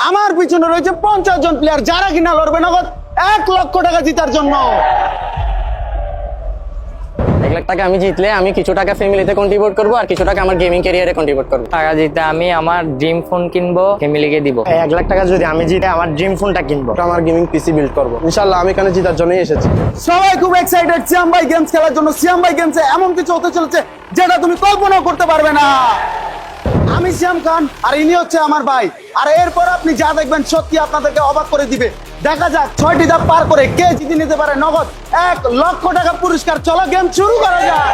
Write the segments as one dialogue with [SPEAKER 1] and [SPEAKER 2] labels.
[SPEAKER 1] আমার পিছনে রয়েছে 50 জন প্লেয়ার, যারা কিনা লড়বে নগদ 1 লক্ষ টাকা জেতার জন্য।
[SPEAKER 2] 1 লাখ টাকা আমি জিতলে আমি কিছু টাকা ফ্যামিলিতে কন্ট্রিবিউট করবো আর কিছু টাকা আমার গেমিং ক্যারিয়ারে কন্ট্রিবিউট করবো।
[SPEAKER 3] টাকা জিতে আমি আমার ড্রিম ফোন কিনবো, ফ্যামিলিকে দিব।
[SPEAKER 2] 1 লাখ টাকা যদি আমি জিতে আমার ড্রিম ফোনটা কিনবো, আমার গেমিং পিসি বিল্ড করবো। ইনশাআল্লাহ আমি এখানে জেতার জন্যই এসেছি।
[SPEAKER 1] সবাই খুব এক্সাইটেড সিয়াম ভাই গেমস খেলার জন্য। সিয়াম ভাই গেমসে এমন কিছু হতে চলেছে যেটা তুমি কল্পনাও করতে পারবে না। আমি সিয়াম খান আর ইনি হচ্ছে আমার ভাই। আর এরপর আপনি যা দেখবেন সত্যি আপনাদেরকে অবাক করে দিবে। দেখা যাক 6টি ধাপ পার করে কে জিতে নিতে পারে নগদ 1 লক্ষ টাকা পুরস্কার। চলো গেম শুরু করা যাক।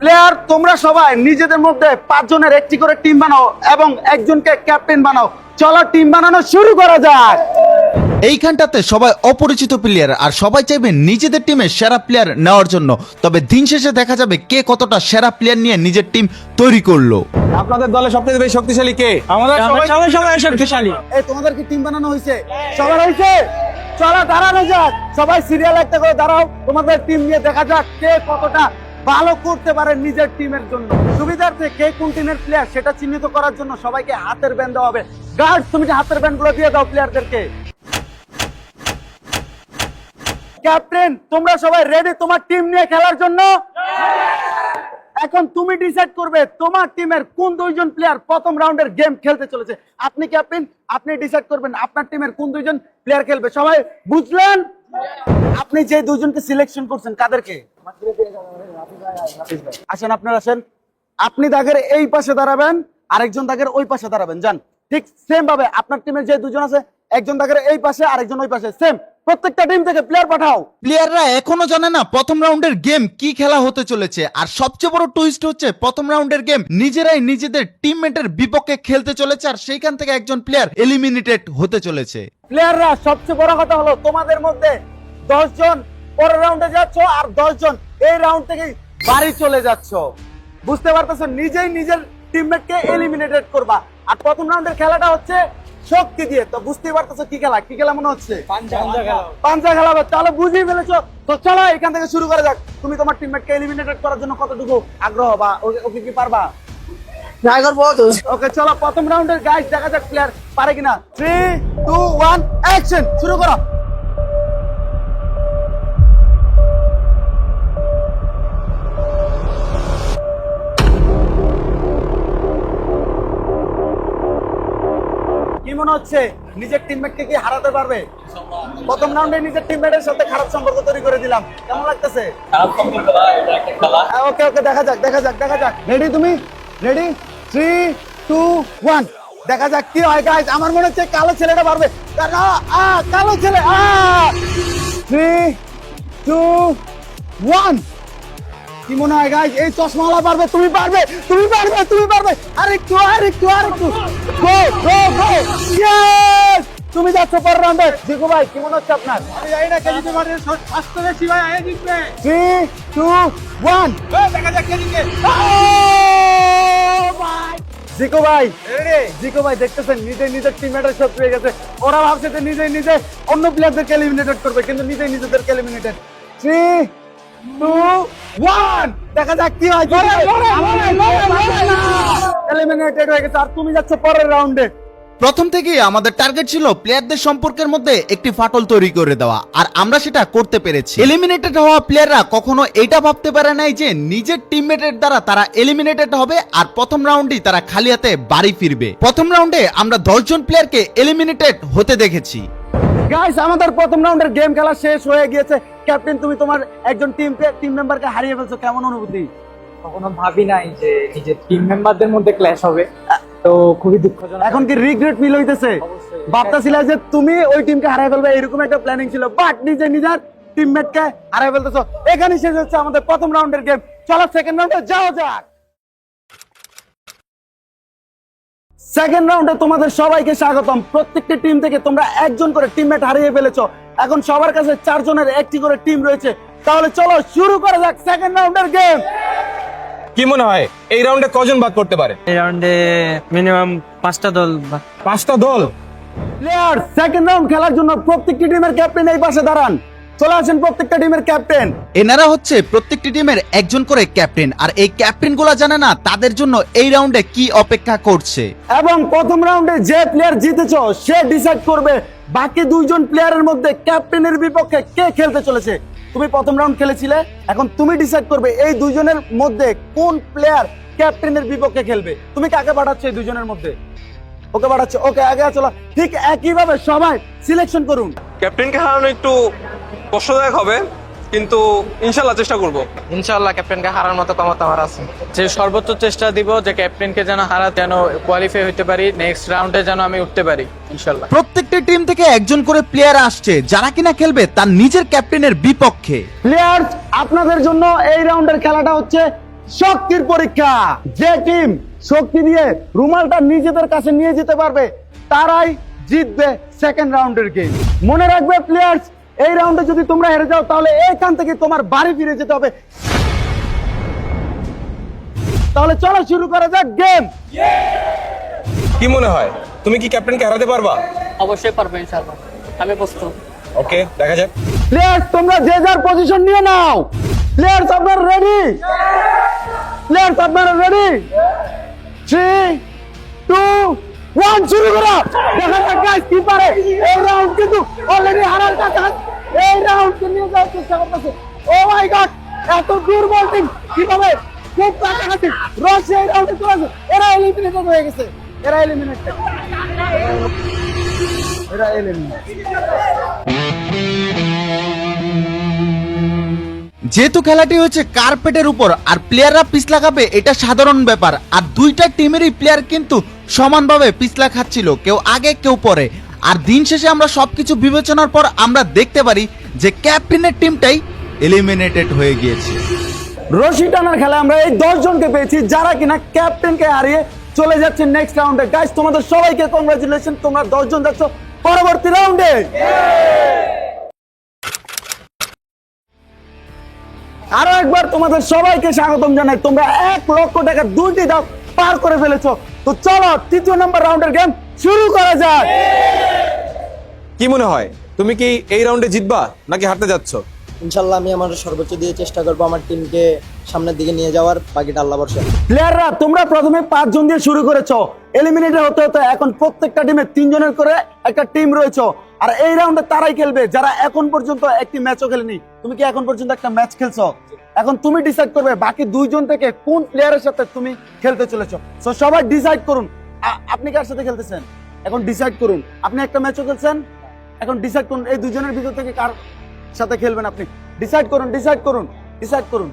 [SPEAKER 1] প্লেয়ার তোমরা সবাই নিজেদের মধ্যে 5 জনের একটি করে টিম বানাও এবং একজনকে ক্যাপ্টেন বানাও। চলো টিম বানানো শুরু করা যাক।
[SPEAKER 4] এইখানটাতে সবাই অপরিচিত প্লেয়ার আর সবাই চাইবে নিজেদের টিমে সেরা প্লেয়ার নেওয়ার জন্য। তবে দিন শেষে দেখা যাবে কে কতটা সেরা প্লেয়ার নিয়ে নিজের টিম তৈরি করলো।
[SPEAKER 5] আপনাদের দলে সবথেকে বেশি শক্তিশালী কে? আমাদের সবাই শক্তিশালী।
[SPEAKER 1] এই তোমাদের কি টিম বানানো হয়েছে? সবার হয়েছে? চলো দাঁড়ানো যাক, সবাই সিরিয়াল একটা করে দাঁড়াও। তোমাদের টিম নিয়ে দেখা যাক কে কতটা ভালো করতে পারে নিজের টিমের জন্য। সুবিধার্থে কে কোন টিমের প্লেয়ার সেটা চিহ্নিত করার জন্য সবাইকে হাতের ব্যান্ড দেওয়া হবে। গার্ড তুমি যে হাতের ব্যান্ড গুলো দিয়ে দাও প্লেয়ারদেরকে। ক্যাপ্টেন তোমরা সবাই রেডি তোমার টিম নিয়ে খেলার জন্য? এখন তুমি ডিসাইড করবে তোমার টিমের কোন 2 জন প্লেয়ার প্রথম রাউন্ডের গেম খেলতে চলেছে। আপনি ক্যাপ্টেন, আপনি ডিসাইড করবেন আপনার টিমের কোন 2 জন প্লেয়ার খেলবে। সবাই বুঝলেন? আপনি যে 2 জনকে সিলেকশন করছেন কাদেরকে? আসেন আপনারা আসেন। আপনি দাগের এই পাশে দাঁড়াবেন, আরেকজন দাগের ওই পাশে দাঁড়াবেন। যান ঠিক সেম ভাবে আপনার টিমের যে 2 জন আছে একজন দাগের এই পাশে আরেকজন ওই পাশে, সেম প্রত্যেকটা টিম থেকে প্লেয়ার পাঠাও।
[SPEAKER 4] প্লেয়াররা এখনো জানে না প্রথম রাউন্ডের গেম কি খেলা হতে চলেছে। আর সবচেয়ে বড় টুইস্ট হচ্ছে প্রথম রাউন্ডের গেম নিজেরাই নিজেদের টিমমেটের বিপক্ষে খেলতে চলেছে আর সেইখান থেকে একজন প্লেয়ার এলিমিনেটেড হতে চলেছে।
[SPEAKER 1] প্লেয়াররা সবচেয়ে বড় কথা হলো তোমাদের মধ্যে 10 জন পরের রাউন্ডে যাচ্ছ আর 10 জন এই রাউন্ড থেকে বাড়ি চলে যাচ্ছ। বুঝতে পারতেছো? নিজেই নিজের টিমমেটকে এলিমিনেটেড করবা। আর প্রথম রাউন্ডের খেলাটা হচ্ছে শক্তি দিয়ে। তো বুঝতেই পারতেছো কি খেলা? কি খেলা মনে হচ্ছে? পাঞ্জা খেলা। তাহলে বুঝিয়ে ফেলেছো তো চলো এখান থেকে শুরু করা যাক। তুমি তোমার টিমমেটকে এলিমিনেটেড করার জন্য কতটুকু আগ্রহ বা ওকে কি পারবা? ওকে চলো প্রথম রাউন্ডের গাইস দেখা যাক প্লেয়ার পারে কিনা। 3 2 1 অ্যাকশন শুরু করো। কি মনে হচ্ছে নিজের টিমমেটকে কি হারাতে পারবে? প্রথম রাউন্ডে নিজের টিমমেটের সাথে খারাপ সম্পর্ক তৈরি করে দিলাম, কেমন লাগতেছে? ওকে ওকে দেখা যাক। রেডি তুমি? রেডি? 3 2 1 দেখা যাক কি হয় গাইস। আমার মনে হচ্ছে কালো ছেলেটা পারবে। কালো ছেলে 3 2 1 কি মনে হয় গাইস এই চশমাওয়ালা পারবে? তুমি পারবে। আরেকটু গো ইয়েস তুমি যাচ্ছ পরের রাউন্ডে। জিকু ভাই কি মনে হচ্ছে আপনার?
[SPEAKER 5] আমি জানি না কে জিততে পারে, আসতে বেশি ভাই আগে জিতবে।
[SPEAKER 1] 3 2 1
[SPEAKER 5] দেখা যাক কে জিতে।
[SPEAKER 1] জিকু ভাই দেখতেছেন নিজের টিমমেটের শত্রু হয়ে গেছে। ওরা ভাবছে যে নিজে অন্য প্লেয়ারদেরকে এলিমিনেটেড করবে কিন্তু নিজেদেরকে এলিমিনেটেড। 3 2 1 দেখা যাক কি হয়। এলিমিনেটেড হয়ে গেছে আর তুমি যাচ্ছ পরের রাউন্ডে।
[SPEAKER 4] প্রথম থেকেই আমাদের টার্গেট ছিল প্লেয়ারদের সম্পর্কের মধ্যে একটি ফাটল তৈরি করে দেওয়া আর আমরা সেটা করতে পেরেছি। এলিমিনেটেড হওয়া প্লেয়াররা কখনো এটা ভাবতে পারে নাই যে নিজের টিমমেটের দ্বারা তারা এলিমিনেটেড হবে আর প্রথম রাউন্ডেই তারা খালি হাতে বাড়ি ফিরবে। প্রথম রাউন্ডে আমরা 10 জন প্লেয়ারকে এলিমিনেটেড হতে দেখেছি।
[SPEAKER 1] গাইস আমাদের প্রথম রাউন্ডের গেম খেলা শেষ হয়ে গিয়েছে। ক্যাপ্টেন তুমি তোমার একজন টিম মেম্বারকে হারিয়ে ফেলছো, কেমন অনুভূতি?
[SPEAKER 3] কখনো ভাবি নাই যে নিজের টিম মেম্বারদের মধ্যে ক্ল্যাশ হবে, তো খুবই দুঃখজনক।
[SPEAKER 1] এখন কি রিগ্রেট ফিল হইতেছে? ভাবতেছিলে যে তুমি ওই টিমকে হারিয়ে ফেলবে এরকম একটা প্ল্যানিং ছিল, বাট নিজের টিমমেটকে হারিয়ে ফেলতেছো। এখানেই শেষ হচ্ছে আমাদের প্রথম রাউন্ডের গেম। চলো সেকেন্ড রাউন্ডে যাওয়া যাক। সেকেন্ড রাউন্ডে তোমাদের সবাইকে স্বাগতম। প্রত্যেকটি টিম থেকে তোমরা একজন করে টিমমেট হারিয়ে ফেলেছো। এখন সবার কাছে 4 জনের একটি করে টিম রয়েছে। তাহলে চলো শুরু করা যাক সেকেন্ড রাউন্ডের গেম।
[SPEAKER 5] কি মনে হয় এই রাউন্ডে কজন বাদ করতে পারে?
[SPEAKER 3] এই রাউন্ডে মিনিমাম 5টা দল।
[SPEAKER 5] 5টা দল।
[SPEAKER 1] প্লেয়ার সেকেন্ড রাউন্ড খেলার জন্য প্রত্যেকটি টিমের ক্যাপ্টেন এই পাশে দাঁড়ান। চলে আসেন প্রত্যেকটা টিমের ক্যাপ্টেন।
[SPEAKER 4] এনারা হচ্ছে প্রত্যেকটি টিমের একজন করে ক্যাপ্টেন, আর এই ক্যাপ্টেন গুলা জানে না তাদের জন্য এই রাউন্ডে কি অপেক্ষা করছে।
[SPEAKER 1] এবং প্রথম রাউন্ডে যে প্লেয়ার জিতেছ সে ডিসাইড করবে বাকি দুইজন প্লেয়ারের মধ্যে ক্যাপ্টেনের বিপক্ষে কে খেলতে চলেছে। তুমি প্রথম রাউন্ড খেলেছিলে, এখন তুমি ডিসাইড করবে এই দুইজনের মধ্যে কোন প্লেয়ার ক্যাপ্টেনের বিপক্ষে খেলবে। তুমি কাকে পাঠাচ্ছ এই দুইজনের মধ্যে? ওকে পাঠাচ্ছ, ওকে আগে চলো। ঠিক একইভাবে সবাই সিলেকশন করুন।
[SPEAKER 5] ক্যাপ্টেনকে হারানো একটু কষ্টদায়ক হবে, কিন্তু ইনশাল্লাহ চেষ্টা করব।
[SPEAKER 3] ইনশাআল্লাহ ক্যাপ্টেনকে হারার মতো ক্ষমতা আমার আছে। যে সর্বোচ্চ চেষ্টা দিব যে ক্যাপ্টেনকে যেন যেন কোয়ালিফাই হতে পারি, নেক্সট রাউন্ডে যেন আমি উঠতে পারি ইনশাআল্লাহ।
[SPEAKER 4] প্রত্যেকটি টিম থেকে একজন করে প্লেয়ার আসছে যারা কিনা খেলবে তার নিজের ক্যাপ্টেনের বিপক্ষে।
[SPEAKER 1] প্লেয়ার্স, আপনাদের জন্য এই রাউন্ডের খেলাটা হচ্ছে শক্তির পরীক্ষা। যে টিম শক্তি দিয়ে রুমালটা নিজেদের কাছে নিয়ে যেতে পারবে তারাই জিতবে সেকেন্ড রাউন্ডের গেম। মনে রাখবে প্লেয়ার্স, এই রাউন্ডে যদি তোমরা হেরে যাও তাহলে এইখান থেকে তোমার বাড়ি ফিরে যেতে হবে। তাহলে চলো শুরু করা যাক গেম।
[SPEAKER 5] কি মনে হয়, তুমি কি ক্যাপ্টেনকে হারাতে পারবা?
[SPEAKER 2] অবশ্যই পারবো ইনশাআল্লাহ, আমি প্রস্তুত।
[SPEAKER 5] ওকে, দেখা যাক।
[SPEAKER 1] প্লেয়ার্স, তোমরা যে যার পজিশন নিয়ে নাও। প্লেয়ার্স, আপনারা রেডি? প্লেয়ার্স, আপনারা রেডি? 3, 2, 1 শুরু করো। দেখা যাক গাইস কি পারে। এই রাউন্ড কিন্তু অলরেডি হারার কাছাকাছি। এই রাউন্ডকে নিয়ে যাওয়ার চেষ্টা করতেছে। ও মাই গড, এত দুর্বল টিম কিভাবে খুব কাছাকাছি। রাশিয়া এই রাউন্ডে চলে আসে। এরা এলিমিনেটেড হয়ে গেছে। এরা এলিমিনেটেড।
[SPEAKER 4] যেহেতু খেলাটি হচ্ছে কার্পেটের উপর আর প্লেয়াররা পিছলা খাবে এটা সাধারণ ব্যাপার, আর দুইটা টিমেরই প্লেয়ার কিন্তু সমানভাবে পিছলা খাচ্ছিল, কেউ আগে কেউ পরে। আর দিন শেষে আমরা সবকিছু বিবেচনার পর আমরা দেখতে পারি যে ক্যাপ্টেনের টিমটাই এলিমিনেটেড হয়ে গিয়েছে।
[SPEAKER 1] রশি টানার খেলা আমরা এই 10 জনকে পেয়েছি যারা কিনা ক্যাপ্টেনকে হারিয়ে চলে যাচ্ছে নেক্সট রাউন্ডে। গাইস, তোমাদের সবাইকে কংগ্রাচুলেশন, তোমরা 10 জন যাচ্ছ পরবর্তী রাউন্ডে। আরো একবার তোমাদের সবাইকে স্বাগতম জানাই। তোমরা 1 লক্ষ টাকা 2টি ধাপ পার করে ফেলেছো। তো চলো তৃতীয় নম্বর রাউন্ডের গেম শুরু করা যাক।
[SPEAKER 5] কি মনে হয়, তুমি কি এই রাউন্ডে জিতবা নাকি হারতে যাচ্ছ?
[SPEAKER 6] ইনশাল্লাহ আমি আমার সর্বোচ্চ দিয়ে চেষ্টা করবো আমার টিমকে সামনের দিকে নিয়ে যাওয়ার, বাকিটা আল্লাহ ভরসা।
[SPEAKER 1] প্লেয়াররা, তোমরা প্রথমে 5 জন দিয়ে শুরু করেছো, এলিমিনেটেড হতে হতে এখন প্রত্যেকটা টিমে 3 জনের করে একটা টিম রয়েছে। আর এই রাউন্ডে তারাই খেলবে যারা এখন পর্যন্ত একটি ম্যাচও খেলেনি। তুমি কি এখন পর্যন্ত একটা ম্যাচ খেলছো? এখন তুমি ডিসাইড করবে বাকি 2 জন থেকে কোন প্লেয়ারের সাথে তুমি খেলতে চলেছো। সো সবাই ডিসাইড করুন আপনি কার সাথে খেলতেছেন। এখন ডিসাইড করুন। আপনি একটা ম্যাচও খেলছেন, এখন ডিসাইড করুন এই 2 জনের ভিতর থেকে কার সাথে খেলবেন। আপনি ডিসাইড করুন, ডিসাইড করুন, ডিসাইড করুন।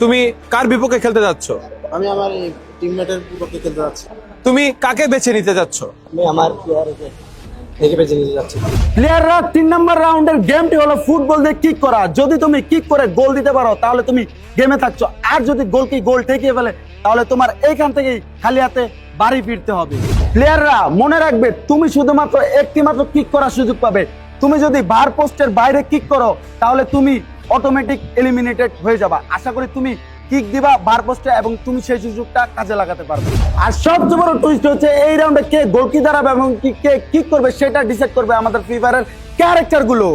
[SPEAKER 5] তুমি কার বিপক্ষে খেলতে যাচ্ছ?
[SPEAKER 6] আমি আমার টিমমেটের বিপক্ষে খেলতে যাচ্ছি।
[SPEAKER 5] তুমি কাকে বেছে নিতে যাচ্ছ?
[SPEAKER 6] আমি আমার প্লেয়ারকে দেখে বেছে নিতে যাচ্ছি।
[SPEAKER 1] প্লেয়াররা 3 নম্বর রাউন্ডের গেমটি হলো ফুটবল দিয়ে কিক করা। যদি তুমি কিক করে গোল দিতে পারো তাহলে তুমি গেমে থাকছো, আর যদি গোল ঠেকিয়ে ফেলে তাহলে তোমার এইখান থেকেই খালি হাতে বাড়ি ফিরতে হবে। প্লেয়াররা মনে রাখবে, তুমি শুধুমাত্র একটি মাত্র কিক করার সুযোগ পাবে। তুমি যদি বার পোস্টের বাইরে কিক করো তাহলে তুমি অটোমেটিক এলিমিনেটেড হয়ে যাবা। আশা করি তুমি কিক দিবা বার পোস্টে এবং তুমি সেই সুযোগটা কাজে লাগাতে পারবে। আর সবচেয়ে বড় টুইস্ট হচ্ছে এই রাউন্ডে কে গোলকি দাঁড়াবে এবং কে কিক করবে সেটা ডিসাইড করবে আমাদের ফ্রি ফায়ারের ক্যারেক্টার গুলো।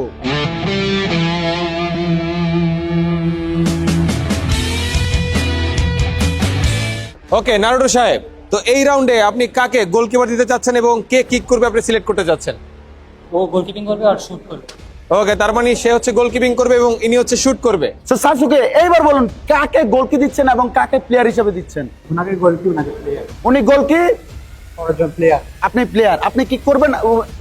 [SPEAKER 5] ওকে নারুটো সাহেব, তো এই রাউন্ডে আপনি কাকে গোলকিপার দিতে চাচ্ছেন এবং কে কিক করবে আপনি সিলেক্ট করতে চাচ্ছেন?
[SPEAKER 3] ও গোলকিপিং করবে আর শুট করবে।
[SPEAKER 5] ওকে, তার মানে সে হচ্ছে গোলকিপিং করবে এবং ইনি হচ্ছে শুট করবে।
[SPEAKER 1] তো সাসুকে এইবার বলুন কাকে গোলকি দিচ্ছেন এবং কাকে প্লেয়ার হিসেবে দিচ্ছেন?
[SPEAKER 3] ওনাকে গোলকি, ওনাকে প্লেয়ার।
[SPEAKER 1] উনি গোলকি,
[SPEAKER 3] অর্জন প্লেয়ার।
[SPEAKER 1] আপনি প্লেয়ার। আপনি কি করবেন?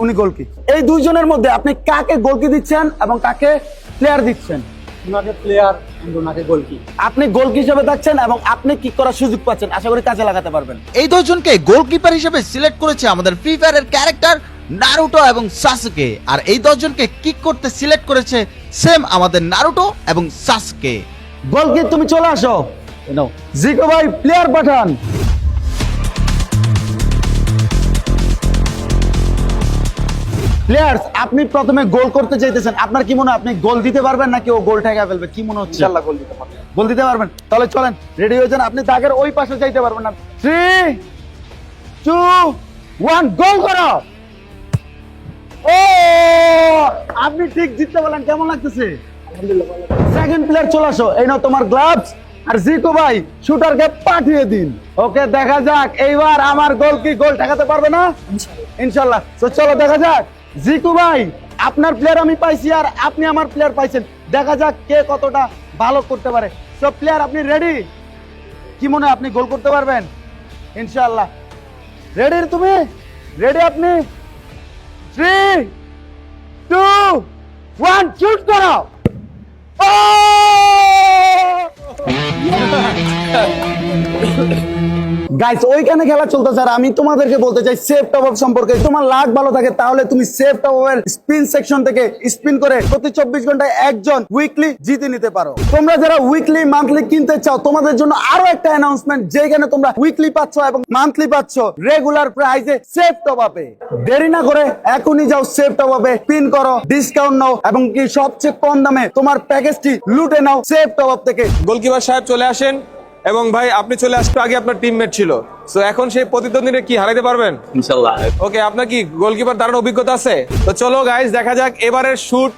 [SPEAKER 1] উনি গোলকি। এই 2 জনের মধ্যে আপনি কাকে গোলকি দিচ্ছেন এবং কাকে প্লেয়ার দিচ্ছেন?
[SPEAKER 3] ওনাকে প্লেয়ার, ওনাকে গোলকি।
[SPEAKER 1] আপনি গোলকি হিসেবে থাকছেন এবং আপনি কিক করার সুযোগ পাচ্ছেন। আশা করি কাজে লাগাতে পারবেন।
[SPEAKER 4] এই 2 জনকে গোলকিপার হিসেবে সিলেক্ট করেছে আমাদের ফ্রি ফায়ারের ক্যারেক্টার নারুটো এবং সাসুকে, আর এই 10 জনকে কিক করতে সিলেক্ট করেছে সেম আমাদের নারুটো এবং সাসুকে।
[SPEAKER 1] গোলকি, তুমি চলে আসো। জিকো ভাই প্লেয়ার পাঠান। প্লেয়ার্স, আপনি প্রথমে গোল করতে চাইতেছেন। আপনার কি মনে হয় আপনি গোল দিতে পারবেন নাকি ও গোল ঠেকা ফেলবে? কি মনে হচ্ছে?
[SPEAKER 6] ইনশাল্লাহ গোল দিতে পারবো।
[SPEAKER 1] গোল দিতে পারবেন? তাহলে চলেন, রেডি হয়ে যান। আপনি দাগের ওই পাশে যাইতে পারবেন না। 3, 2, 1 গোল করো। ও আপনি ঠিক জিততে বলেন, কেমন লাগতেছে? সেকেন্ড প্লেয়ার চলে আসো, এই নাও তোমার গ্লাভস। আর জিকো ভাই শুটারকে পাঠিয়ে দিন। ওকে, দেখা যাক এইবার আমার গোল কি গোল ঠেকাতে পারবে না? ইনশাল্লাহ। তো চলো দেখা যাক। জিকো ভাই আপনার প্লেয়ার আমি পাইছি আর আপনি আমার প্লেয়ার পাইছেন, দেখা যাক কে কতটা ভালো করতে পারে। সব প্লেয়ার আপনি রেডি? কি মনে হয় আপনি গোল করতে পারবেন? ইনশাআল্লাহ। রেডি তুমি? রেডি আপনি? 3 2 1 শুট করো। গাইস ওইখানে খেলা চলতেছে আর আমি তোমাদেরকে বলতে চাই সেফ টপ আপ সম্পর্কে। তোমার লাক ভালো থাকে তাহলে তুমি সেফ টপ আপের স্পিন সেকশন থেকে স্পিন করে প্রতি 24 ঘন্টায় একজন উইকলি জিতে নিতে পারো। তোমরা যারা উইকলি মান্থলি কিনতে চাও তোমাদের জন্য আরো একটা অ্যানাউন্সমেন্ট, যেখানে তোমরা উইকলি পাচ্ছ এবং মান্থলি পাচ্ছ রেগুলার প্রাইসে সেফ টপ আপে। দেরি না করে এখনই যাও সেফ টপ আপে, পিন করো, ডিসকাউন্ট নাও এবং কি সবচেয়ে কম দামে তোমার প্যাকেজটি লুটে নাও সেফ টপ আপ থেকে।
[SPEAKER 5] গোলকিপার সাহেব চলে আসেন। এবং ভাই আপনি চলে আসতে আগে আপনার টিমমেট ছিল, সো এখন সেই প্রতিদ্বন্দ্বীরা কি হারাইতে পারবেন?
[SPEAKER 2] ইনশাল্লাহ।
[SPEAKER 5] ওকে, আপনার কি গোলকিপার দাঁড়ানোর অভিজ্ঞতা আছে? তো চলো গাইস দেখা যাক এবারের শুট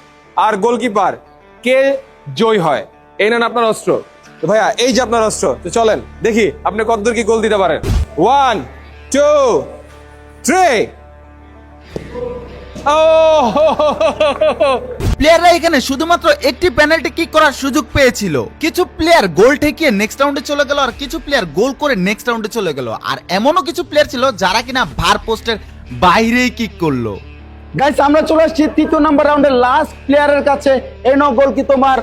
[SPEAKER 5] আর গোলকিপার কে জয় হয়। এই নেন আপনার অস্ত্র। তো ভাইয়া এই যে আপনার অস্ত্র, তো চলেন দেখি আপনি কতদূর কি গোল দিতে পারেন। 1 2 3।
[SPEAKER 4] প্লেয়াররা এখানে শুধুমাত্র একটি পেনাল্টি কিক করার সুযোগ পেয়েছিল। কিছু প্লেয়ার গোল ঠেকিয়ে নেক্সট রাউন্ডে চলে গেল আর কিছু প্লেয়ার গোল করে নেক্সট রাউন্ডে চলে গেল। আর এমনও কিছু প্লেয়ার ছিল যারা কিনা ভার পোস্টের বাইরেই কিক করলো।
[SPEAKER 1] গাইস আমরা চলে আসছি 3য় নাম্বার রাউন্ডের লাস্ট প্লেয়ারের কাছে। এই নাও গোল কি তোমার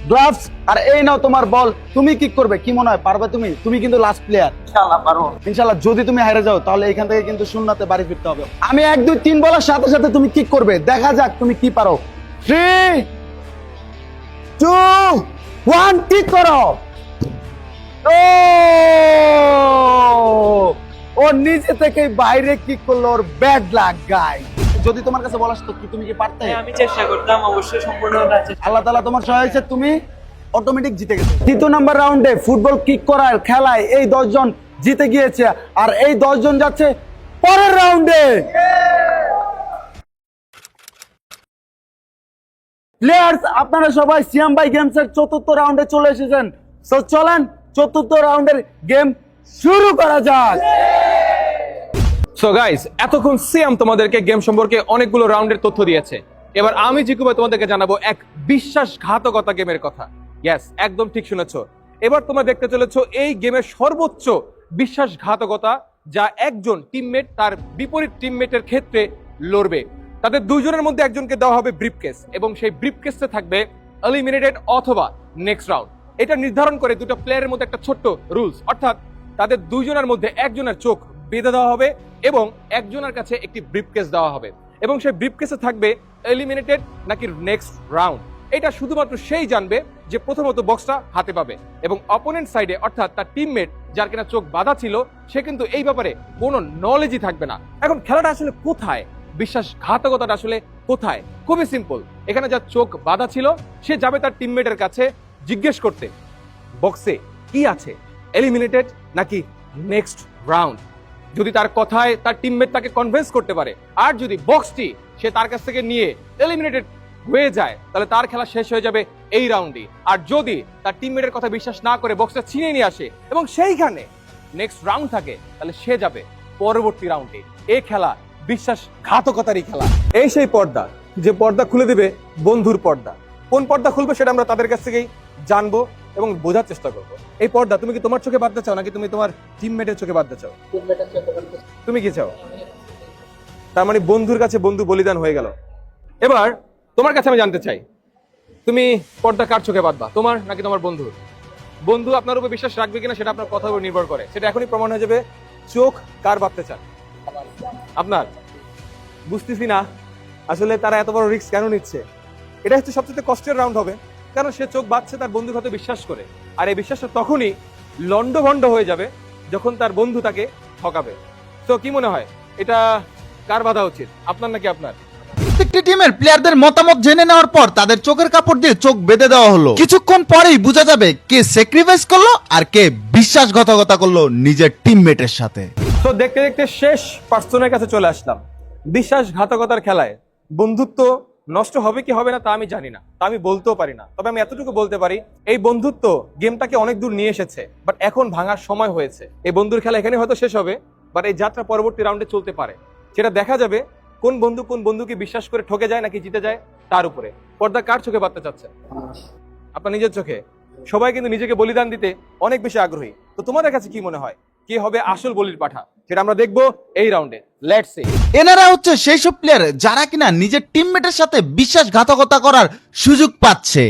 [SPEAKER 1] গ্লাভস আর এই নাও তোমার বল। তুমি কিক করবে, কি মনে হয় পারবে তুমি? তুমি কিন্তু লাস্ট প্লেয়ার। ইনশাআল্লাহ পারবো। ইনশাআল্লাহ। যদি তুমি হেরে যাও তাহলে এখান থেকে কিন্তু শূন্যতে বাড়ি ফিরতে হবে। আমি 1 2 3 বলার সাথে সাথে তুমি কিক করবে, দেখা যাক তুমি কি পারো। 3 2 1 কিক করো। ও নিজে থেকে বাইরে কিক করলো, ওর ব্যাড লাক গাই। যদি তোমার কাছে বলাস তো কি তুমি কি পারতে?
[SPEAKER 7] আমি চেষ্টা করতাম, অবশ্যই সম্পূর্ণ
[SPEAKER 1] আল্লাহ তাআলা তোমার সহায় হয়েছে, তুমি অটোমেটিক জিতে গেছো। 3য় নাম্বার রাউন্ডে ফুটবল কিক করার খেলায় এই 10 জন জিতে গিয়েছে আর এই 10 জন যাচ্ছে পরের রাউন্ডে। প্লেয়ার্স আপনারা সবাই সিয়াম ভাই গেমসের 4র্থ রাউন্ডে চলে এসেছেন। সো চলেন 4র্থ রাউন্ডের গেম শুরু করা যাক।
[SPEAKER 5] সো গাইস এতক্ষণ সিয়াম তোমাদেরকে গেম সম্পর্কে অনেকগুলো রাউন্ডের তথ্য দিয়েছে। এবার আমি জিকু ভাই তোমাদেরকে জানাবো এক বিশ্বাসঘাতকতা গেমের কথা। ইয়েস, একদম ঠিক শুনেছো। এবার তোমরা দেখতে চলেছো এই গেমের সর্বোচ্চ বিশ্বাসঘাতকতা, যা একজন টিমমেট তার বিপরীত টিমমেটের ক্ষেত্রে লড়বে। তাদের দুইজনের মধ্যে একজনকে দেওয়া হবে ব্রিফকেস এবং সেই ব্রিফকেসে থাকবে এলিমিনেটেড অথবা নেক্সট রাউন্ড। এটা নির্ধারণ করে দুটো প্লেয়ারের মধ্যে একটা ছোট্ট রুলস, অর্থাৎ তাদের দুইজনের মধ্যে একজনের চোখ বেঁধে দেওয়া হবে এবং একজনের কাছে একটি ব্রিফকেস দেওয়া হবে এবং সেই ব্রিফকেসে থাকবে এলিমিনেটেড নাকি নেক্সট রাউন্ড। এটা শুধুমাত্র সেই জানবে যে প্রথমত বক্সটা হাতে পাবে এবং অপোনেন্ট সাইডে অর্থাৎ তার টিমমেট যার কিনা চোখ বাঁধা ছিল সে কিন্তু এই ব্যাপারে কোনো নলেজই থাকবে না। এখন খেলাটা আসলে কোথায়, বিশ্বাসঘাতকতাটা আসলে কোথায়? খুবই সিম্পল। এখানে যার চোখ বাঁধা ছিল সে যাবে তার টিমমেটের কাছে জিজ্ঞেস করতে বক্সে কি আছে, এলিমিনেটেড নাকি নেক্সট রাউন্ড। যদি তার কথায় তার টিমমেট তাকে কনভিন্স করতে পারে আর যদি বক্সটি সে তার কাছ থেকে নিয়ে এলিমিনেটেড হয়ে যায় তাহলে তার খেলা শেষ হয়ে যাবে এই রাউন্ডে। আর যদি তার টিমমেটের কথা বিশ্বাস না করে বক্সটা ছিনিয়ে নিয়ে আসে এবং সেইখানে নেক্সট রাউন্ড থাকে তাহলে সে যাবে পরবর্তী রাউন্ডে। এই খেলা বিশ্বাসঘাতকতারই খেলা। এই সেই পর্দা যে পর্দা খুলে দেবে বন্ধুর পর্দা। কোন পর্দা খুলবে সেটা আমরা তাদের কাছ থেকেই জানবো এবং বোঝার চেষ্টা করবো। এই পর্দা তুমি কি তোমার চোখে বাঁধতে চাও নাকি তুমি তোমার টিমমেটের চোখে বাঁধতে চাও? তুমি কি চাও? তার মানে বন্ধুর কাছে বন্ধু বলিদান হয়ে গেল। এবার তোমার কাছে আমি জানতে চাই তুমি পর্দা কার চোখে বাঁধবা, তোমার নাকি তোমার বন্ধুর? বন্ধু আপনার উপর বিশ্বাস রাখবে কিনা সেটা আপনার কথার উপর নির্ভর করে। সেটা এখনই প্রমাণ হয়ে যাবে চোখ কার বাঁধতে চান। আপনার? বুঝতেছি না আসলে তারা এত বড় রিস্ক কেন নিচ্ছে। এটা হচ্ছে সবচেয়ে কষ্টের রাউন্ড হবে, কারণ সে চোখ বাঁধছে তার বন্ধুর কথা বিশ্বাস করে। আর এই বিশ্বাসটা তখনই লন্ডভন্ড হয়ে যাবে যখন তার বন্ধু তাকে ঠকাবে। তো কি মনে হয় এটা কার বাঁধা উচিত, আপনার নাকি আপনার?
[SPEAKER 4] প্রত্যেকটি টিমের প্লেয়ারদের মতামত জেনে নেওয়ার পর তাদের চোখের কাপড় দিয়ে চোখ বেঁধে দেওয়া হলো। কিছুক্ষণ পরেই বোঝা যাবে কে স্যাক্রিফাইস করলো আর কে বিশ্বাসঘাতকতা করলো নিজের টিমমেটের সাথে।
[SPEAKER 5] তো দেখতে দেখতে শেষ পার্সনের কাছে চলে আসলাম। বিশ্বাসঘাতকতার খেলায় বন্ধুত্ব নষ্ট হবে কি হবে না তা আমি জানি না, তা আমি বলতেও পারি না। তবে আমি এতটুকু বলতে পারি, এই বন্ধুত্ব গেমটাকে অনেক দূর নিয়ে এসেছে, বাট এখন ভাঙার সময় হয়েছে। এই বন্ধুর খেলা এখানে হয়তো শেষ হবে, বাট এই যাত্রা পরবর্তী রাউন্ডে চলতে পারে। সেটা দেখা যাবে কোন বন্ধুকে বিশ্বাস করে ঠকে যায় নাকি জিতে যায় তার উপরে। পর্দা কার চোখে বাঁধতে চাচ্ছে? আপনার নিজের চোখে। সবাই কিন্তু নিজেকে বলিদান দিতে অনেক বেশি আগ্রহী। তো তোমাদের কাছে কি মনে হয় কে হবে আসল বলির পাঠা? সেটা আমরা দেখবো এই রাউন্ডে। Let's see.
[SPEAKER 4] এনারা হচ্ছে সেই সব প্লেয়ার যারা কিনা নিজের টিমমেটের সাথে বিশ্বাসঘাতকতা করার সুযোগ পাচ্ছে,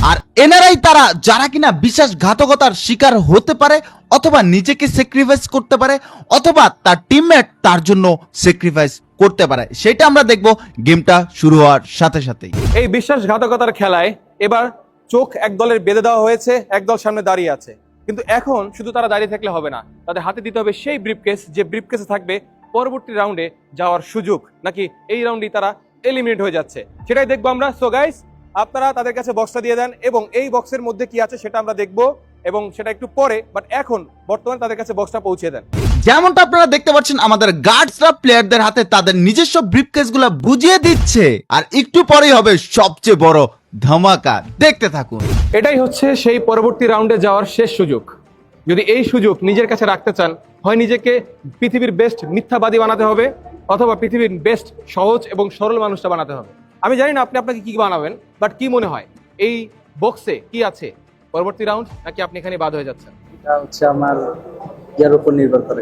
[SPEAKER 4] আর এনারাই তারা যারা কিনা বিশ্বাসঘাতকতার শিকার হতে পারে, অথবা নিজেকে স্যাক্রিফাইস করতে পারে, অথবা তার টিমমেট তার জন্য স্যাক্রিফাইস করতে পারে। সেটা আমরা দেখবো গেমটা শুরু হওয়ার সাথে সাথেই।
[SPEAKER 5] এই বিশ্বাসঘাতকতার খেলায় এবার চোখ এক দলের বেঁধে দেওয়া হয়েছে, এক দল সামনে দাঁড়িয়ে আছে। কিন্তু এখন শুধু তারা দাঁড়িয়ে থাকলে হবে না, তাদের হাতে দিতে হবে সেই ব্রিফকেস, যে ব্রিফকেসে থাকবে পরবর্তী রাউন্ডে যাওয়ার সুযোগ, নাকি এই রাউন্ডেই তারা এলিমিনেট হয়ে যাচ্ছে সেটাই দেখবো আমরা। সো গাইস, আপনারা তাদের কাছে বক্সটা দিয়ে দেন এবং এই বক্সের মধ্যে কি আছে সেটা আমরা দেখবো, এবং সেটা একটু পরে, বাট এখন বর্তমানে তাদের কাছে বক্সটা পৌঁছে দেন।
[SPEAKER 4] যেমনটা আপনারা দেখতে পাচ্ছেন আমাদের গার্ডসরা প্লেয়ারদের হাতে তাদের নিজস্ব ব্রিফকেসগুলো বুঝিয়ে দিচ্ছে, আর একটু পরেই হবে সবচেয়ে বড় ধামাকা। দেখতে থাকুন।
[SPEAKER 5] এটাই হচ্ছে সেই পরবর্তী রাউন্ডে যাওয়ার শেষ সুযোগ। যদি এই সুযোগ নিজের কাছে রাখতে চান, হয় নিজেকে পৃথিবীর বেস্ট মিথ্যাবাদী বানাতে হবে, অথবা পৃথিবীর বেস্ট সহজ এবং সরল মানুষটা বানাতে হবে। আমি জানি না আপনি আপনাকে কি বানাবেন, বাট কি মনে হয় এই বক্সে কি আছে? পরবর্তী রাউন্ড নাকি আপনি এখানে বাদ হয়ে যাচ্ছেন?
[SPEAKER 6] এটা হচ্ছে আমার ইয়ার উপর নির্ভর করে,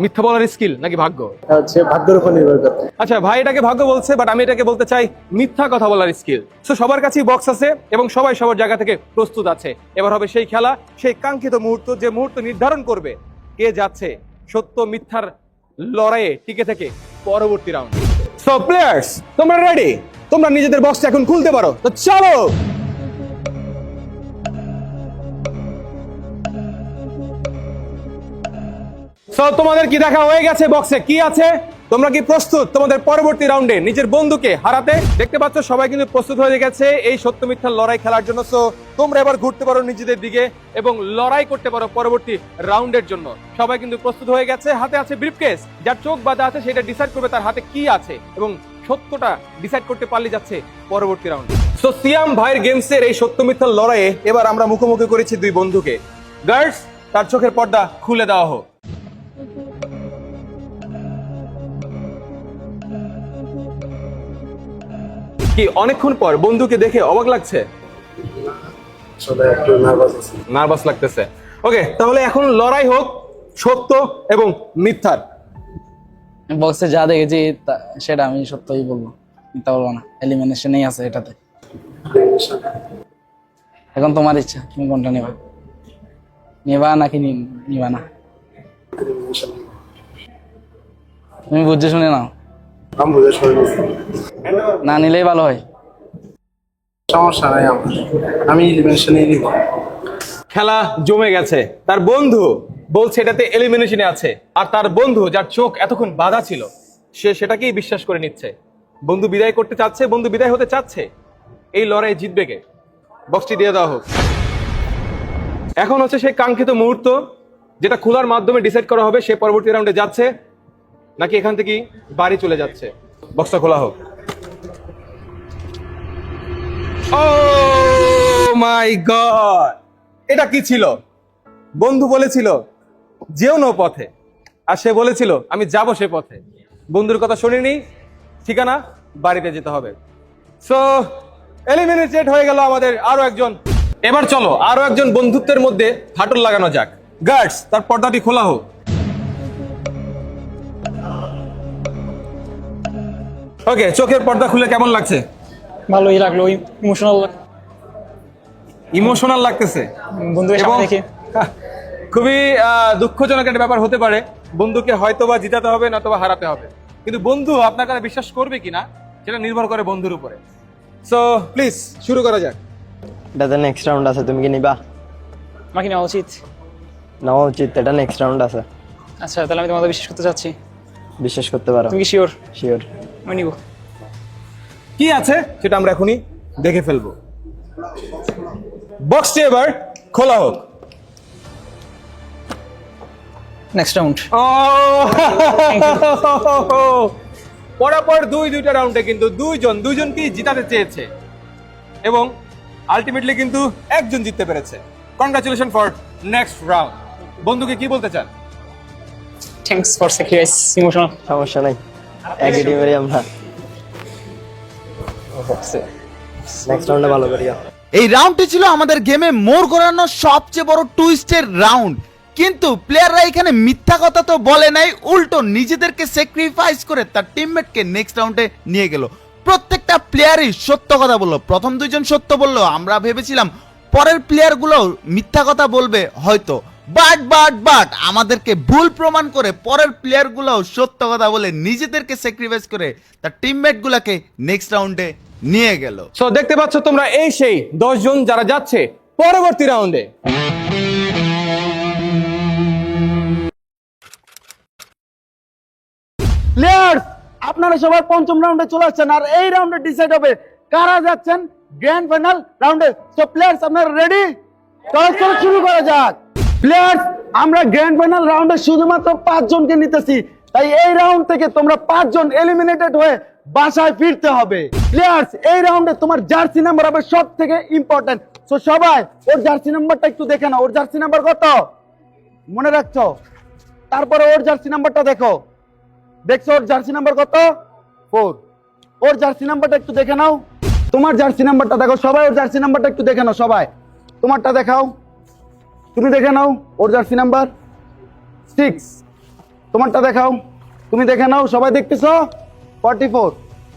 [SPEAKER 5] মিথ্যা বলার স্কিল নাকি ভাগ্য?
[SPEAKER 6] এটা হচ্ছে ভাগ্যের উপর নির্ভর করে।
[SPEAKER 5] আচ্ছা ভাই এটাকে ভাগ্য বলছে, বাট আমি এটাকে বলতে চাই মিথ্যা কথা বলার স্কিল। সো সবার কাছেই বক্স আছে এবং সবাই সবার জায়গা থেকে প্রস্তুত আছে। এবার হবে সেই খেলা, সেই কাঙ্ক্ষিত মুহূর্ত, যে মুহূর্ত নির্ধারণ করবে কে যাচ্ছে সত্য মিথ্যার লড়াইয়ে টিকে থেকে পরবর্তী রাউন্ড। সো প্লেয়ার্স, তোমরা রেডি? তোমরা নিজেদের বক্সটা এখন খুলতে পারো, তো চলো। সো তোমাদের কি দেখা হয়ে গেছে বক্সে কি আছে? তোমরা কি প্রস্তুত তোমাদের পরবর্তী রাউন্ডে নিজের বন্ধুকে হারাতে? দেখতে পাচ্ছ সবাই কিন্তু প্রস্তুত হয়ে গেছে এই সত্য মিথ্যার লড়াই খেলার জন্য। সো তোমরা এবার ঘুরতে পারো নিজেদের দিকে এবং লড়াই করতে পারো পরবর্তী রাউন্ডের জন্য। সবাই কিন্তু প্রস্তুত হয়ে গেছে, হাতে আছে ব্রিফকেস। যার চোখ বাঁধা আছে সেটা ডিসাইড করবে তার হাতে কি আছে, এবং সত্যটা ডিসাইড করতে পারলে যাচ্ছে পরবর্তী রাউন্ডে। সো সিয়াম ভাইয়ের গেমসের এই সত্য মিথ্যার লড়াইয়ে এবার আমরা মুখোমুখি করেছি দুই বন্ধুকে। গার্ডস, তার চোখের পর্দা খুলে দেওয়া হোক। কি অনেকক্ষণ পর বন্ধুকে দেখে অবাক লাগছে? নার্ভাস লাগতেছে। ওকে, তাহলে এখন লড়াই হোক সত্য এবং মিথ্যার।
[SPEAKER 2] বক্সে যা দেখেছি সেটা আমি সত্যই বলবো, মিথ্যা বলবো না। এলিমিনেশনেই আছে এটাতে। এখন তোমার ইচ্ছা, তুমি কোনটা নেবা, নেবা নাকি নিবা না? তুমি বুঝে শুনে নাও, না নিলেই ভালো হয়।
[SPEAKER 6] সমস্যা নাই, আমি এলিমিনেশনে নিব।
[SPEAKER 5] খেলা জমে গেছে। তার বন্ধু বলছে এটাতে এলিমিনেশনে আছে, আর তার বন্ধু যার চোখ এতক্ষণ বাধা ছিল সে সেটাকেই বিশ্বাস করে নিচ্ছে। বন্ধু বিদায় করতে চাচ্ছে, বন্ধু বিদায় হতে চাচ্ছে। এই লড়াই জিতবে কে? বক্সটি দিয়ে দেওয়া হোক। এখন হচ্ছে সেই কাঙ্ক্ষিত মুহূর্ত, যেটা খোলার মাধ্যমে ডিসাইড করা হবে সে পরবর্তী রাউন্ডে যাচ্ছে নাকি এখান থেকেই বাড়ি চলে যাচ্ছে। বক্সটা খোলা হোক। ও মাই গড, এটা কি ছিল? বন্ধু বলেছিল যেও না পথে, আর সে বলেছিল আমি যাব সে পথে। বন্ধুর কথা শুনিনি, ঠিকানা বাড়িতে যেতে হবে। সো এলিমিনেটেড হয়ে গেল আমাদের আরো একজন। এবার চলো আরো একজন বন্ধুত্বের মধ্যে ফাটল লাগানো যাক। গার্ডস, তার পর্দাটি খোলা হোক। ওকে, চোখের পর্দা খুলে কেমন লাগছে?
[SPEAKER 7] ভালোই লাগলো,
[SPEAKER 5] ইমোশনাল লাগতেছে
[SPEAKER 7] বন্ধুদের
[SPEAKER 5] এবং
[SPEAKER 7] সামনে দেখে।
[SPEAKER 5] খুবই দুঃখজনক একটা ব্যাপার হতে পারে। বন্ধুকে হয়তোবা জিতাতে হবে নয়তোবা হারাতে হবে, কিন্তু বন্ধু আপনার কাছে বিশ্বাস করবে কিনা সেটা নির্ভর করে বন্ধুর উপরে। সো প্লিজ শুরু করা যাক।
[SPEAKER 6] এটাতে নেক্সট রাউন্ড আছে, তুমি কি নিবা?
[SPEAKER 7] আমাকে নেওয়া উচিত।
[SPEAKER 6] নেওয়া উচিত, এটা নেক্সট রাউন্ড আছে।
[SPEAKER 7] আচ্ছা, তাহলে আমি তোমাদের বিশ্বাস করতে চাচ্ছি।
[SPEAKER 6] বিশ্বাস করতে পারো?
[SPEAKER 7] তুমি কি শিওর?
[SPEAKER 6] শিওর।
[SPEAKER 7] আমি নিব।
[SPEAKER 5] কি আছে সেটা আমরা এখনই দেখে ফেলবো। বক্সটি এবার খোলা হোক।
[SPEAKER 7] Next round.
[SPEAKER 5] পরপর দুইটা রাউন্ডে কিন্তু দুইজনকেই জিতাতে চেয়েছে এবং আলটিমেটলি কিন্তু একজন জিততে পেরেছে। Congratulation for next round. বন্ধুকে কি বলতে চান?
[SPEAKER 7] Thanks for sacrifice, emotional.
[SPEAKER 6] সমস্যা নাই, একই টিমেরই আমরা। নেক্সট রাউন্ডে ভালো করি।
[SPEAKER 4] এই রাউন্ডটি ছিল আমাদের গেমে মোড় ঘোরানো সবচেয়ে বড় টুইস্টের রাউন্ড, কিন্তু প্লেয়াররা এখানে মিথ্যা কথা তো বলে নাই, উল্টো নিজেদেরকে স্যাক্রিফাইস করে তার টিমমেটকে নেক্সট রাউন্ডে নিয়ে গেল। প্রত্যেকটা প্লেয়ারই সত্য কথা বললো। প্রথম দুইজন সত্য বললো, আমরা ভেবেছিলাম পরের প্লেয়ারগুলো মিথ্যা কথা বলবে হয়তো, বাট আমাদেরকে ভুল প্রমাণ করে পরের প্লেয়ারগুলো সত্য কথা বলে নিজেদেরকে স্যাক্রিফাইস করে তার টিমমেটগুলোকে নেক্সট রাউন্ডে নিয়ে গেল।
[SPEAKER 5] সো দেখতে পাচ্ছ তোমরা, এই সেই 10 জন যারা যাচ্ছে পরবর্তী রাউন্ডে।
[SPEAKER 1] প্লেয়ার্স, আপনারা সবাই পঞ্চম রাউন্ডে চলে আসছেন আর এই রাউন্ডে ডিসাইড হবে কারা যাচ্ছেন গ্র্যান্ড ফাইনাল রাউন্ডে। সো প্লেয়ার্স, আপনারা রেডি? চলো শুরু করা যাক। প্লেয়ার্স, আমরা গ্র্যান্ড ফাইনাল রাউন্ডে শুধুমাত্র 5 জনকে নিতেছি, তাই এই রাউন্ড থেকে তোমরা 5 জন এলিমিনেটেড হয়ে বাসায় ফিরতে হবে। প্লেয়ার্স, এই রাউন্ডে তোমার জার্সি নাম্বার হবে সব থেকে ইম্পর্টেন্ট। সো সবাই ওর জার্সি নাম্বারটা একটু দেখে নাও। ওর জার্সি নাম্বার কত মনে রাখছো? তারপরে ওর জার্সি নাম্বারটা দেখো। দেখছো ওর জার্সি নাম্বার কত? 4। ওর জার্সি নাম্বারটা একটু দেখে নাও। তোমার জার্সি নাম্বারটা দেখো সবাই। ওর জার্সি নাম্বারটা একটু দেখে নাও সবাই। তোমারটা দেখাও, তুমি দেখে নাও। ওর জার্সি নাম্বার 6। তোমারটা দেখাও, তুমি দেখে নাও। সবাই দেখতেছো? 44।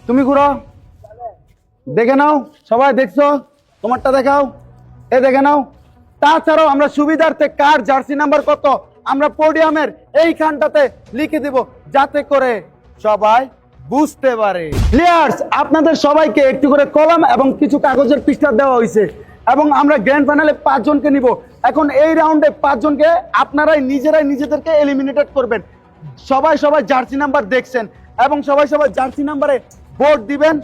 [SPEAKER 1] তুমি ঘুরো, দেখে নাও সবাই। দেখছো? তোমারটা দেখাও, এ দেখে নাও। তাছাড়াও আমরা সুবিধার্থে কার জার্সি নাম্বার কত আমরা পোডিয়ামের এইখানটাতে লিখে দিব, যাতে করে সবাই বুঝতে পারে। প্লেয়ার্স, আপনাদের সবাইকে একটু করে কলম এবং কিছু কাগজের পৃষ্ঠা দেওয়া হয়েছে এবং আমরা গ্র্যান্ড ফাইনালে 5 জনকে নিব। এখন এই রাউন্ডে 5 জনকে আপনারাই নিজেরাই নিজেদেরকে এলিমিনেটেড করবেন। সবাই জার্সি নাম্বার দেখছেন এবং সবাই জার্সি নাম্বারে ভোট দিবেন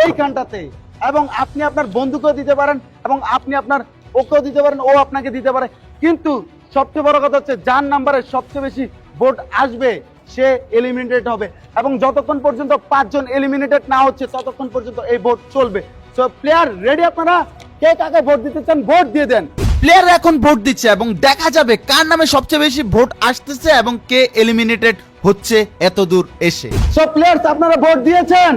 [SPEAKER 1] এইখানটাতে। এবং আপনি আপনার বন্ধুকেও দিতে পারেন এবং আপনি আপনার ওকেও দিতে পারেন, ও আপনাকে দিতে পারে। কিন্তু সবচেয়ে বড় কথা হচ্ছে, যার নাম্বারে সবচেয়ে বেশি ভোট আসবে সে এলিমিনেটেড হবে এবং যতক্ষণ পর্যন্ত 5 জন এলিমিনেটেড না হচ্ছে ততক্ষণ পর্যন্ত এই ভোট চলবে। So player ready? আপনারা কে কাকে ভোট দিতে চান ভোট দিয়ে দেন।
[SPEAKER 4] প্লেয়ার এখন ভোট দিচ্ছে এবং দেখা যাবে কার নামে সবচেয়ে বেশি ভোট আসতেছে এবং কে এলিমিনেটেড হচ্ছে এত দূর এসে।
[SPEAKER 1] সো প্লেয়ার্স, আপনারা ভোট দিয়েছেন?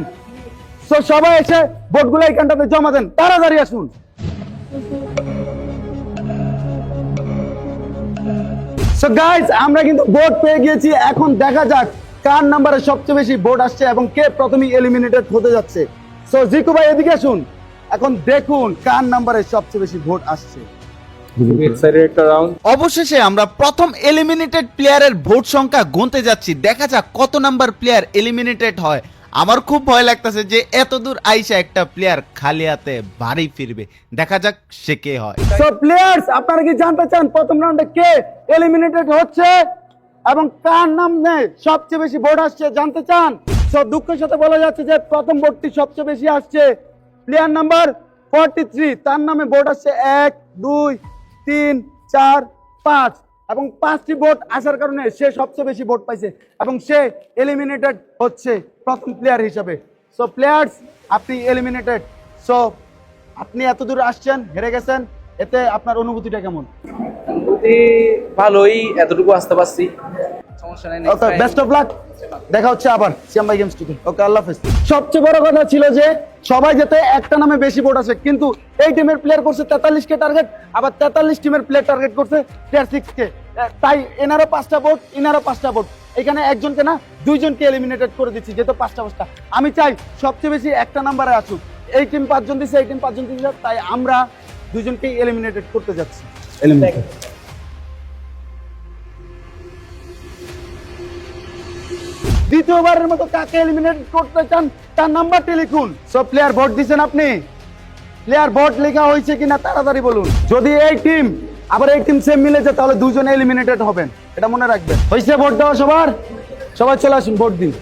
[SPEAKER 1] সো সবাই এসে ভোটগুলো এইখানটাতে জমা দেন, তাড়াতাড়ি আসুন। সো গাইস, আমরা কিন্তু ভোট পেয়ে গিয়েছি। এখন দেখা যাক কার নাম্বারে সবচেয়ে বেশি ভোট আসছে এবং কে প্রথমেই এলিমিনেটেড হতে যাচ্ছে। সো জিকু ভাই এদিকে আসুন, এখন দেখুন কার নাম্বারে সবচেয়ে বেশি ভোট আসছে।
[SPEAKER 4] অবশেষে আমরা প্রথম এলিমিনেটেড প্লেয়ারের ভোট সংখ্যা গুনতে যাচ্ছি। দেখা যাক কত নাম্বার প্লেয়ার এলিমিনেটেড হয়। আমার খুব ভয় লাগতেছে যে এত দূর আইসা একটা প্লেয়ার খালি হাতে বাড়ি ফিরবে। দেখা যাক সে কে হয়।
[SPEAKER 1] সো প্লেয়ার্স, আপনারা কি জানতে চান প্রথম রাউন্ডে কে এলিমিনেটেড হচ্ছে এবং কার নামে সবচেয়ে বেশি ভোট আসছে? জানতে চান? সো দুঃখের সাথে বলা যাচ্ছে যে প্রথম ভোটটি সবচেয়ে বেশি আসছে প্লেয়ার নাম্বার 43। তার নামে ভোট আসছে 1, 2, 3, 4, 5 এবং 5টি ভোট আসার কারণে সে সবচেয়ে বেশি ভোট পাইছে এবং সে এলিমিনেটেড হচ্ছে প্রথম প্লেয়ার হিসাবে। সো প্লেয়ার্স, আপনি এলিমিনেটেড। সো আপনি এত দূর আসছেন, হেরে গেছেন, এতে আপনার অনুভূতিটা কেমন?
[SPEAKER 2] ভালোই, এতটুকু আসতে পারছি, সমস্যা নাই।
[SPEAKER 1] ওকে, বেস্ট অফ লাক। দেখা হচ্ছে আবার সিয়াম ভাই গেমস টুতে। ওকে, আল্লাহ হাফেজ। সবচেয়ে বড় কথা ছিল যে সবাই যাতে একটা নামে বেশি ভোট আসে, কিন্তু এই টিমের প্লেয়ার করছে 43 কে টার্গেট, আবার 43 টিমের প্লেয়ার টার্গেট করছে প্লেয়ার 6 কে। তাই এনারও 5টা ভোট, ইনারও 5টা ভোট। এখানে একজনকে না 2 জনকে এলিমিনেটেড করে দিচ্ছি, যেহেতু 5টা। আমি চাই সবচেয়ে বেশি একটা নাম্বারে আসুক। এই টিম 5 জন দিচ্ছে, এই টিম 5 জন দিচ্ছে, তাই আমরা 2 জনকে এলিমিনেটেড করতে যাচ্ছি। দ্বিতীয়বারের মতো কাকে এলিমিনেট করতে চান তার নাম্বারটি লিখুন। সো প্লেয়ার ভোট দিচ্ছেন আপনি? প্লেয়ার ভোট লেখা হয়েছে কিনা তাড়াতাড়ি বলুন। যদি এই টিম আবার এই টিম সেম মিলেছে তাহলে 2 জন এলিমিনেটেড হবেন, এটা মনে রাখবেন। হয়েছে ভোট দেওয়া সবার? সবাই চলে আসুন, ভোট দিন।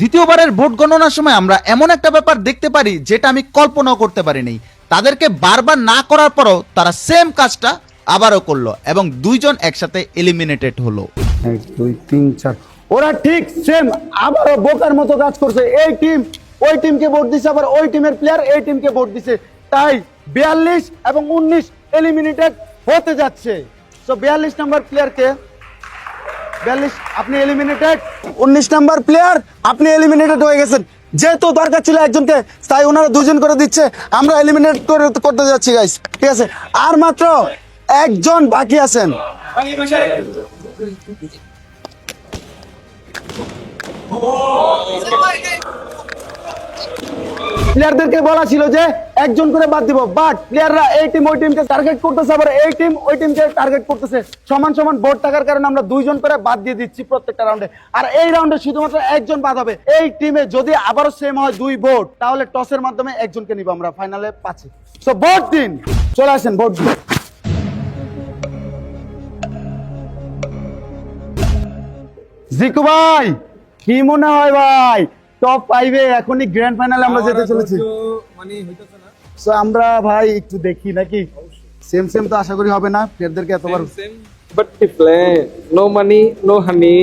[SPEAKER 4] দ্বিতীয়বারের ভোট গণনার সময় আমরা এমন একটা ব্যাপার দেখতে পারি যেটা আমি কল্পনাও করতে পারিনি। তাদেরকে বারবার না করার পরও তারা সেম কাজটা আবারও করলো এবং দুইজন একসাথে এলিমিনেটেড হলো।
[SPEAKER 1] 1 2 3 4 ওরা ঠিক সেম আবারও বোকার মতো কাজ করছে। এই টিম ওই টিমকে ভোট দিছে, আবার ওই টিমের প্লেয়ার এই টিমকে ভোট দিছে, তাই 42 এবং 19 এলিমিনেটেড হতে যাচ্ছে। সো 42 নাম্বার প্লেয়ারকে 42 আপনি এলিমিনেটেড, 19 নাম্বার প্লেয়ার আপনি এলিমিনেটেড হয়ে গেছেন। যেহেতু দরকার ছিল একজনকে, তাই ওনারা দুজন করে দিচ্ছে, আমরা এলিমিনেট করতে যাচ্ছি গাইস, ঠিক আছে? আর মাত্র একজন বাকি আছেন। প্লেয়ারদেরকে বলা ছিল যে একজন করে বাদ দিব, বাট প্লেয়াররা এই টিম ওই টিমকে টার্গেট করতেছে, আবার এই টিম ওই টিমকে টার্গেট করতেছে। সমান সমান ভোট থাকার কারণে আমরা দুইজন করে বাদ দিয়ে দিচ্ছি প্রত্যেকটা রাউন্ডে। আর এই রাউন্ডে শুধুমাত্র একজন বাদ হবে। এই টিমে যদি আবারও সেম হয় 2 ভোট, তাহলে টসের মাধ্যমে একজনকে নিব আমরা ফাইনালে 5। সো ভোট দিন, চলে আসেন ভোট দিন। জিকু ভাই কি মনে হয় ভাই, টপ 5 এ এখনই গ্র্যান্ড ফাইনালে আমরা যেতে চলেছি? সো আমরা ভাই একটু দেখি নাকি, সেম সেম তো আশা করি হবে না, প্লেয়ারদেরকে এতবার।
[SPEAKER 5] But plan no money no honey.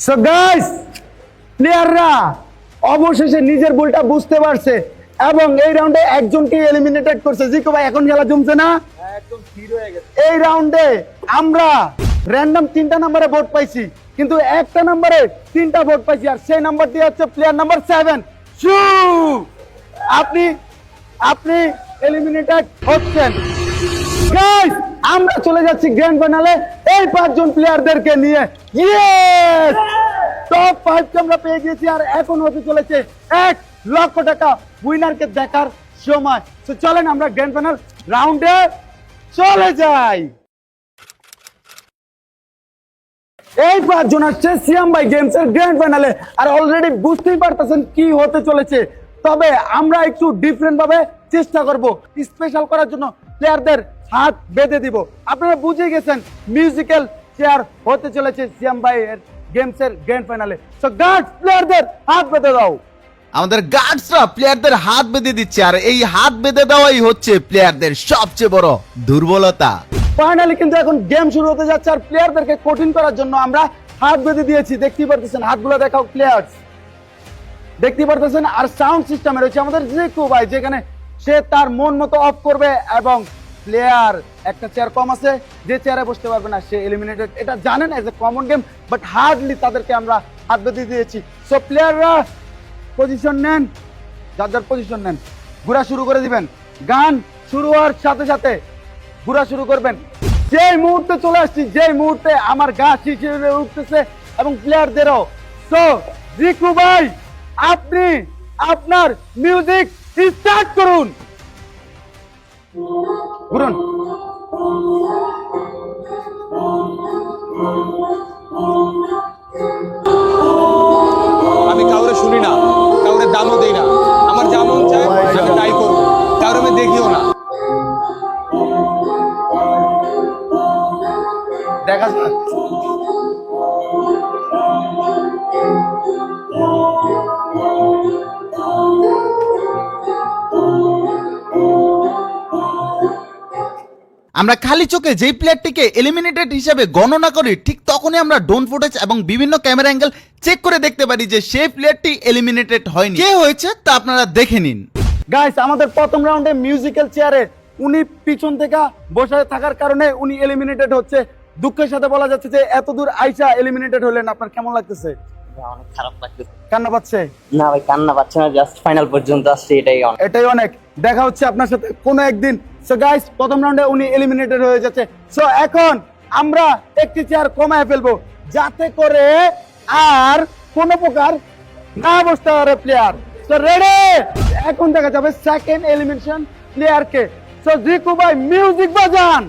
[SPEAKER 1] So guys, প্লেয়াররা অবশেষে নিজের ভুলটা বুঝতে পারছে এবং এই রাউন্ডে একজনকে এলিমিনেটেড করছে। জিকো ভাই এখন খেলা জমছে না? একদম স্থির হয়ে গেছে। এই রাউন্ডে আমরা র্যান্ডম 3টা নম্বরে ভোট পাইছি, কিন্তু একটা নম্বরে 3টা ভোট পাইছি, আর সেই নাম্বারটি হচ্ছে প্লেয়ার নাম্বার 7। শু আপনি আপনি এলিমিনেটেড হচ্ছেন। গাইস আমরা চলে যাচ্ছি গ্র্যান্ড ফাইনালে এই 5 জন প্লেয়ারদেরকে নিয়ে। ইয়েস, টপ 5 কে আমরা পেয়ে গেছি, আর এখন হতে চলেছে 1 লক্ষ টাকা উইনারকে দেখার সময়। তো চলেন আমরা গ্র্যান্ড ফাইনাল রাউন্ডে চলে যাই। এই 5 জন আসছে সিয়াম ভাই গেমস এর গ্র্যান্ড ফাইনালে, আর অলরেডি বুঝতেই পারতেছেন কি হতে চলেছে। তবে আমরা একটু ডিফারেন্ট ভাবে চেষ্টা করব, স্পেশাল করার জন্য প্লেয়ারদের হাত বেঁধে দিব। আপনারা বুঝে গেছেন মিউজিক্যাল চেয়ার হতে চলেছে সিয়াম ভাই এর গেমস এর গ্র্যান্ড ফাইনালে। সো গার্ডস প্লেয়ারদের হাত বেঁধে দাও।
[SPEAKER 4] আমাদের গার্ডসরা প্লেয়ারদের হাত বেঁধে দিচ্ছে, আর এই হাত বেঁধে দেওয়াই হচ্ছে প্লেয়ারদের সবচেয়ে বড় দুর্বলতা।
[SPEAKER 1] ফাইনালি কিন্তু এখন গেম শুরু হতে যাচ্ছে, আর প্লেয়ারদেরকে কঠিন করার জন্য আমরা হাত বেঁধে দিয়েছি। দেখতেই পারতেছেন, হাতগুলো দেখাও প্লেয়ার্স, দেখতেই পারতেছেন। আর সাউন্ড সিস্টেমে রয়েছে আমাদের জিকু ভাই, যেখানে সে তার মন মতো অফ করবে, এবং প্লেয়ার একটা চেয়ার কম আছে, যে চেয়ারে বসতে পারবে না সে এলিমিনেটেড। এটা জানেন as a common game, but hardly তাদেরকে আমরা হাত বেঁধে দিয়েছি। সো প্লেয়াররা পজিশন নেন, যার যার পজিশন নেন, ঘোরা শুরু করে দিবেন। গান শুরু হওয়ার সাথে সাথে ঘোরা শুরু করবেন। যেই মুহূর্তে চলে আসছি, যেই মুহূর্তে আমার গা শিশিরে উঠতেছে এবং প্লেয়ারদেরও। সো জিকু ভাই আপনি আপনার মিউজিক স্টার্ট করুন। ঘুরুন।
[SPEAKER 5] আমি কাউরে শুনি না, কাউরে দামও দেই না, আমার যা মন চায় আমি তাই করব, কাউরে আমি দেখিও না।
[SPEAKER 1] দেখা
[SPEAKER 4] আমরা খালি চোখে যেই প্লেয়ারটিকে এলিমিনেটেড হিসেবে গণনা করি, ঠিক তখনই আমরা ড্রোন ফুটেজ এবং বিভিন্ন ক্যামেরা অ্যাঙ্গেল চেক করে দেখতে পারি যে সেই প্লেয়ারটি এলিমিনেটেড হয়নি। কে হয়েছে তা আপনারা দেখে নিন।
[SPEAKER 1] গাইস, আমাদের প্রথম রাউন্ডে মিউজিক্যাল চেয়ারে উনি পিছন থেকে বসে থাকার কারণে উনি এলিমিনেটেড হচ্ছে। দুঃখের সাথে বলা যাচ্ছে যে এত দূর আইসা এলিমিনেটেড হলেন, আপনার কেমন লাগতেছে?
[SPEAKER 8] অনেক খারাপ লাগতেছে।
[SPEAKER 1] কান্না পাচ্ছে?
[SPEAKER 8] না ভাই, কান্না পাচ্ছে না, জাস্ট ফাইনাল পর্যন্ত আসছে, এটাই অনেক।
[SPEAKER 1] এটাই অনেক। দেখা হচ্ছে আপনার সাথে কোনো একদিন। সো গাইস, প্রথম রাউন্ডে উনি এলিমিনেটেড হয়ে যাচ্ছে। সো এখন আমরা একটি চেয়ার কমায় ফেলবো, যাতে করে আর কোনো প্রকার না বসতে পারে প্লেয়ার। সো রেডি, এখন দেখা যাবে সেকেন্ড এলিমিনেশন প্লেয়ারকে। সো জিকু ভাই মিউজিক বাজান।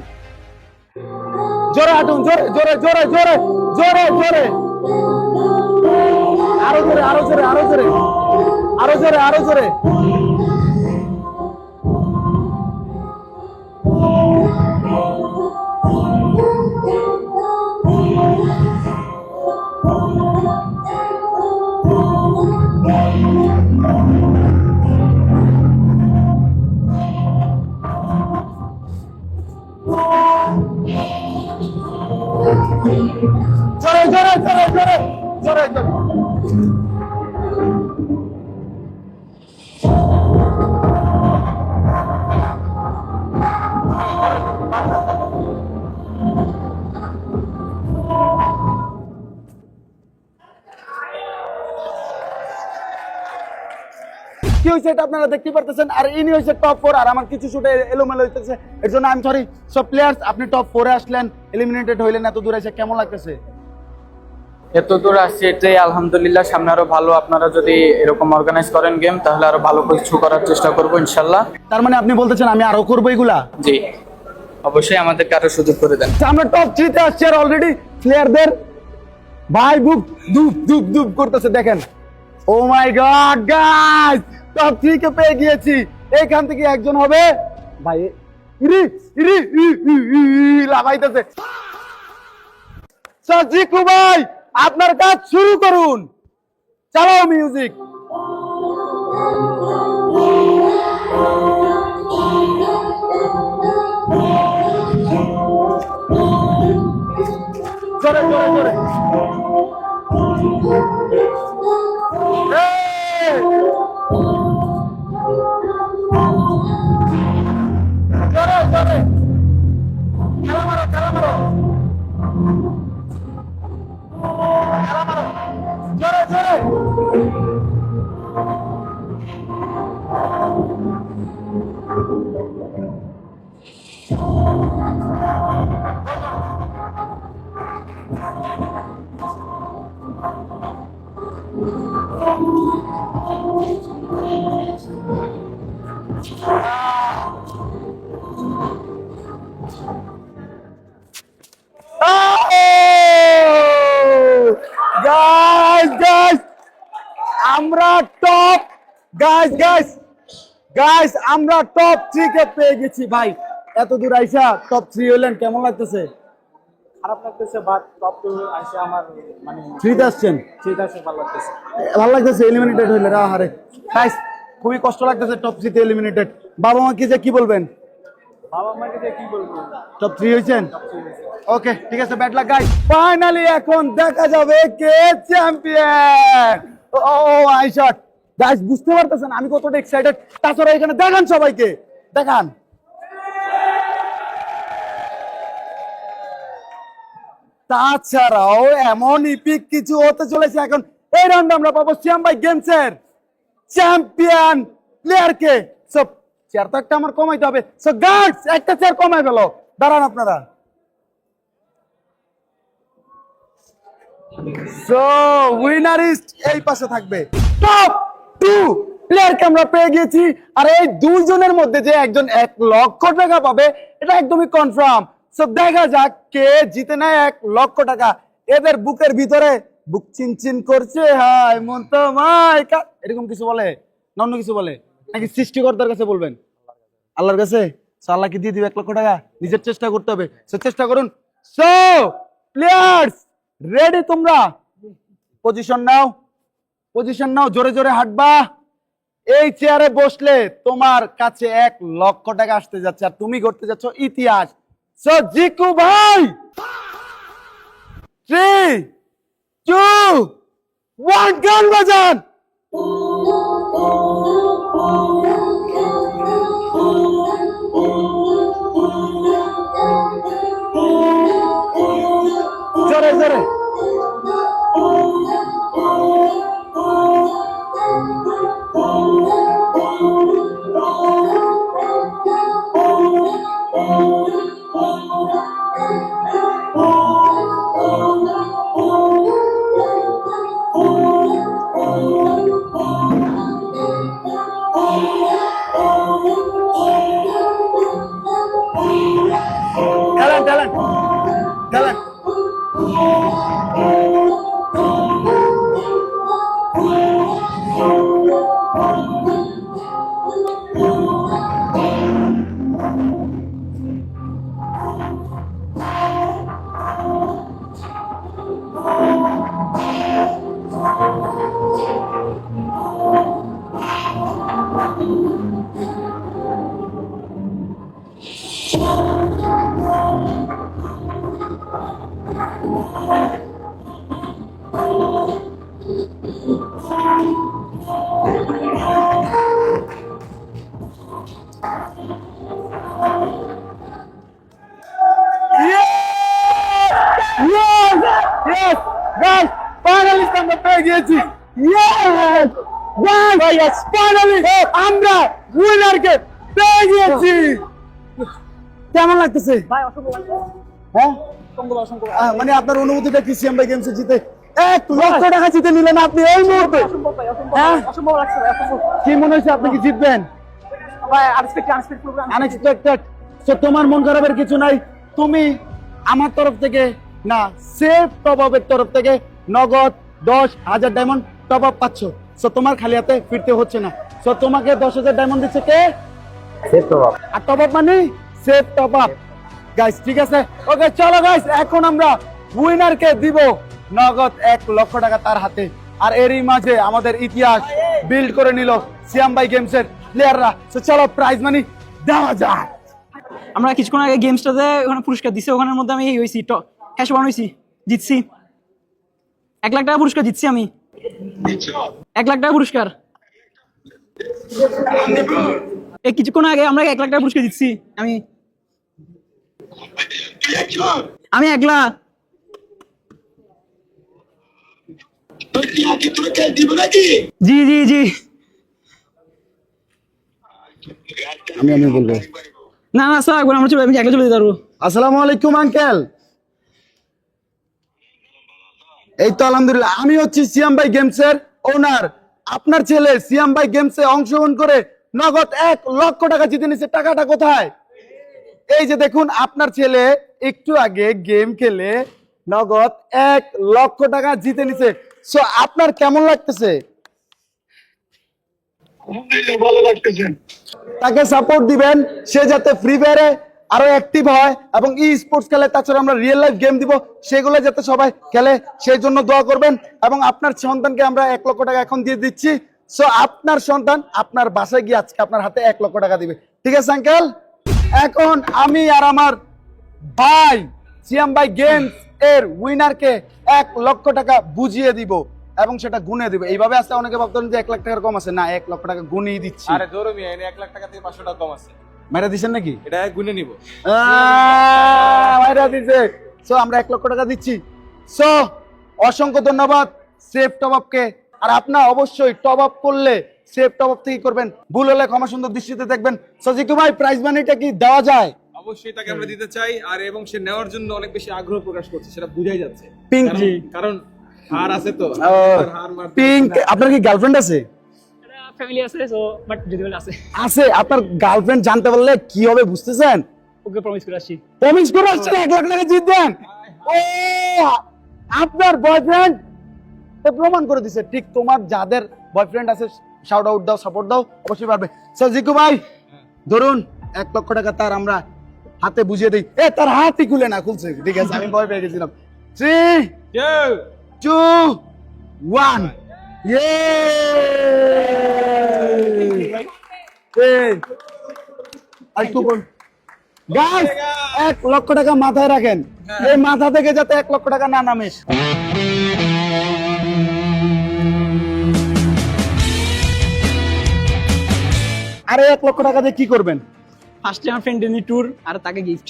[SPEAKER 1] জোরে হাঁটুন, জোরে জোরে জোরে জোরে জোরে জোরে, আরো জোরে আরো জোরে আরো জোরে আরো জোরে আরো জোরে। জোরে জোরে জোরে জোরে জোরে জোরে। কি হয়েছে এটা আপনারা দেখতে পারতেছেন, আর ইনি হয়েছে টপ 4 আর আমার কিছু শুটে এলোমেলো হইতেছে, এর জন্য আমি সরি। সব প্লেয়ার্স আপনি টপ 4 এ আসলেন, এলিমিনেটেড হইলেন, এত দূর এসে কেমন লাগতেছে?
[SPEAKER 3] এত দূর আসছে এটাই আলহামদুলিল্লাহ। সামনে আরো ভালো, আপনারা যদি এরকম অর্গানাইজ করেন গেম, তাহলে আরো ভালো কিছু করার চেষ্টা করবো ইনশাল্লাহ।
[SPEAKER 1] তার মানে আপনি বলতেছেন আমি আরো করবো এগুলা?
[SPEAKER 3] জি, অবশ্যই আমাদেরকে আরো সুযোগ করে দেন।
[SPEAKER 1] আচ্ছা, আমরা টপ 3 তে আসছি আর অলরেডি প্লেয়ারদের ভাই বুক দুপ দুপ দুপ করতেছে দেখেন। ও মাই গড গাইস, টপ 3 কে পেয়ে গিয়েছি। এইখান থেকে একজন হবে ভাই, ইরি ইরি লাগাইতেছে। সাজিকু ভাই আপনার কাজ শুরু করুন, চালাও মিউজিক। জোরে জোরে জোরে। এই! জোরে জোরে। খেলা মারো খেলা মারো। খেলা মারো। জোরে জোরে। গাইস গাইস আমরা টপ গাইস গাইস গাইস আমরা টপ 3 কে পেয়ে গেছি ভাই। এত দূর আইসা টপ 3 হলেন, কেমন লাগতেছে?
[SPEAKER 6] খারাপ লাগতেছে, বাট টপ 2 আসে আমার মানে
[SPEAKER 1] 3 তে আসছেন,
[SPEAKER 6] ঠিক আছে, ভালো লাগতেছে।
[SPEAKER 1] ভালো লাগতেছে। এলিমিনেটেড হইলে আহারে গাইস খুবই কষ্ট লাগতেছে টপ 3 তে এলিমিনেটেড। বাবা মা কি যে কি বলবেন?
[SPEAKER 6] বাবা মাকে যে কি বলবো,
[SPEAKER 1] টপ 3 হইছেন। ওকে ঠিক আছে, ব্যাড লাক গাইস। ফাইনালি এখন দেখা যাবে কে champion. Oh I shot guys, বুঝতে পারতেছেন আমি কতটা এক্সাইটেড। তাছাড়া এখানে দেখান সবাইকে, দেখান। তাছাড়াও এমন ইপিক কিছু হতে চলেছে এখন। এই রাউন্ডে আমরা পাবো শ্যাম ভাই গেমসের চ্যাম্পিয়ন প্লেয়ারকে। সব চেয়ার তো একটা আমার কমাইতে হবে। সো গার্ডস একটা চেয়ার কমাই গেল, দাঁড়ান আপনারা। সো উইনার ইজ এই পাশে থাকবে। টপ 2 প্লেয়ারকে আমরা পেয়ে গেছি, আর এই দুইজনের মধ্যে যে একজন 1 লক্ষ টাকা পাবে এটা একদমই কনফার্ম। সো দেখা যাক কে জিতে নেয় 1 লক্ষ টাকা। এদের বুকের ভিতরে বুক চিনচিন করছে, হাই মন তো মাই এরকম কিছু বলে না অন্য কিছু বলে নাকি? সৃষ্টিকর্তার কাছে বলবেন, আল্লাহর কাছে। সো আল্লাহ কি দিয়ে দিবে 1 লক্ষ টাকা? নিজের চেষ্টা করতে হবে। সো চেষ্টা করুন। So players ready? তোমরা পজিশন নাও, পজিশন নাও, জোরে জোরে হাঁটবা। এই চেয়ারে বসলে তোমার কাছে 1 লক্ষ টাকা আসতে যাচ্ছে, আর তুমি করতে যাচ্ছ ইতিহাস। সো জিকু ভাই 3 2 1 গান বাজান। জোরে জোরে। Talent talent talent. পেরেছি। Yes! Yes! Finally আমরা উইনারকে পেয়ে গিয়েছি। কেমন লাগতেছে হ্যাঁ মানে আপনার অনুভূতিটা কি সিএম ভাই গেমসে জিতে 1 লক্ষ টাকা জিতে নিলেন আপনি এই মুহূর্তে? হ্যাঁ কি মনে হচ্ছে আপনি কি জিতবেন? আনএক্সপেক্টেড। তো তোমার মন খারাপের কিছু নাই, তুমি আমার তরফ থেকে না সেফ টপ আপের তরফ থেকে নগদ 10,000 ডায়মন্ড টপ আপ পাচ্ছ। সো তোমার খালি হাতে ফিরতে হচ্ছে না। সো তোমাকে 10,000 ডায়মন্ড দিচ্ছে কে? Safe top up. আর টপ আপ মানে সেফ টপ আপ। গাইস ঠিক আছে, ওকে চলো গাইস, এখন আমরা উইনারকে দিব নগদ 1 লক্ষ টাকা তার হাতে। আর এরই মাঝে আমাদের ইতিহাস বিল্ড করে নিল সিয়াম ভাই গেমসের প্লেয়াররা। তো চলো প্রাইজ মানি দেওয়া যাক।
[SPEAKER 7] আমরা কিছুক্ষণ আগে গেমসটাতে ওখানে পুরস্কার দিছে, ওখানের মধ্যে আমি হয়েছি ক্যাশ ওয়ান হয়েছি, জিতছি 1 লাখ টাকা পুরস্কার জিতছি আমি। 1 লাখ টাকা পুরস্কার এই কিছুক্ষণ আগে আমরা 1 লাখ টাকা পুরস্কার জিতছি আমি একলা। জি জি জি
[SPEAKER 1] আমি বলবো
[SPEAKER 7] না না স্যার আমরা চলে, আমি একলা চলে যেতে পারবো।
[SPEAKER 1] আসসালামু আলাইকুম আঙ্কেল। এই তো আলহামদুলিল্লাহ, আমি হচ্ছি সিয়াম ভাই গেমসের ওনার। আপনার ছেলে সিয়াম ভাই গেমসে অংশগ্রহণ করে নগদ 1 লক্ষ টাকা জিতে নিছে। টাকাটা কোথায়? এই যে দেখুন, আপনার ছেলে একটু আগে গেম খেলে নগদ 1 লক্ষ টাকা জিতে নিছে। সো আপনার কেমন লাগতেছে? ভালো লাগতেছে। তাকে সাপোর্ট দিবেন, সে যাতে ফ্রি ফায়ারে আরো অ্যাক্টিভ হয় এবং ই স্পোর্টস খেলে। তাছাড়া আমরা রিয়েল লাইফ গেম দিব, সেগুলো যাতে সবাই খেলে সেই জন্য দোয়া করবেন। এবং আপনার সন্তানকে আমরা 1 লক্ষ টাকা এখন দিয়ে দিচ্ছি। সো আপনার সন্তান আপনার বাসায় গিয়ে আজকে আপনার হাতে 1 লক্ষ টাকা দিবে। ঠিক আছে আঙ্কেল? এখন আমি আর আমার ভাই সিয়াম ভাই গেমস এর উইনারকে 1 লক্ষ টাকা বুঝিয়ে দিব এবং সেটা গুনে দিব। এইভাবে আছে, অনেকে ভাবতেন যে 1 লাখ টাকার কম আছে, না 1 লক্ষ টাকা গুনিয়ে দিচ্ছি।
[SPEAKER 5] আরে জোরে মিয়া, এনে 1 লাখ টাকা থেকে 500 টাকা কম আছে।
[SPEAKER 1] মেরা দিচ্ছেন নাকি?
[SPEAKER 5] এটা গুনে নিব।
[SPEAKER 1] মেরা দিছে। সো আমরা 1 লক্ষ টাকা দিচ্ছি। সো অসংখ্য ধন্যবাদ সেফ টপ আপকে। আর আপনারা অবশ্যই টপ আপ করলে সেফ টপ আপ থেকে করবেন, ভুল হলে ক্ষমা সুন্দর দৃষ্টিতে দেখবেন। সো জিকু ভাই প্রাইজ মানিটা কি দেওয়া যায়?
[SPEAKER 5] অবশ্যই তাকে আমরা দিতে চাই, আর এবং সে নেওয়ার জন্য অনেক বেশি আগ্রহ প্রকাশ করছে, সেটা বোঝাই যাচ্ছে।
[SPEAKER 1] পিঙ্ক
[SPEAKER 5] কারণ হার আছে তো, হার মারতে
[SPEAKER 1] পিঙ্ক, আপনার কি গার্লফ্রেন্ড আছে?
[SPEAKER 7] ফ্যামিলি আছে সো বাট যদি বলে আছে
[SPEAKER 1] আছে। আপনার গার্লফ্রেন্ড জানতে পারলে কি হবে বুঝতেছেন?
[SPEAKER 7] ওকে প্রমিস করে আসছি।
[SPEAKER 1] প্রমিস করে আসছেন 1 লাখ টাকা জিতবেন। ও আপনার বয়ফ্রেন্ড প্রমাণ করে দিছে। ঠিক তোমার যাদের বয়ফ্রেন্ড আছে শাউট আউট দাও, সাপোর্ট দাও, অবশ্যই পারবে। সো জিকু ভাই ধরুন 1 লক্ষ টাকা তার আমরা হাতে বুঝিয়ে দিই। তার হাতই খুলে না, খুলছে। ঠিক আছে, আমি ভয় পেয়ে গেছিলাম। 3 2 1 গাইস 1 লক্ষ টাকা মাথায় রাখেন, এই মাথা থেকে যাতে 1 লক্ষ টাকা না নামে। আরে 1 লক্ষ টাকা দিয়ে কি করবেন?
[SPEAKER 7] ফার্স্টে আমার ফ্রেন্ড এনি ট্যুর আর তাকে গিফট।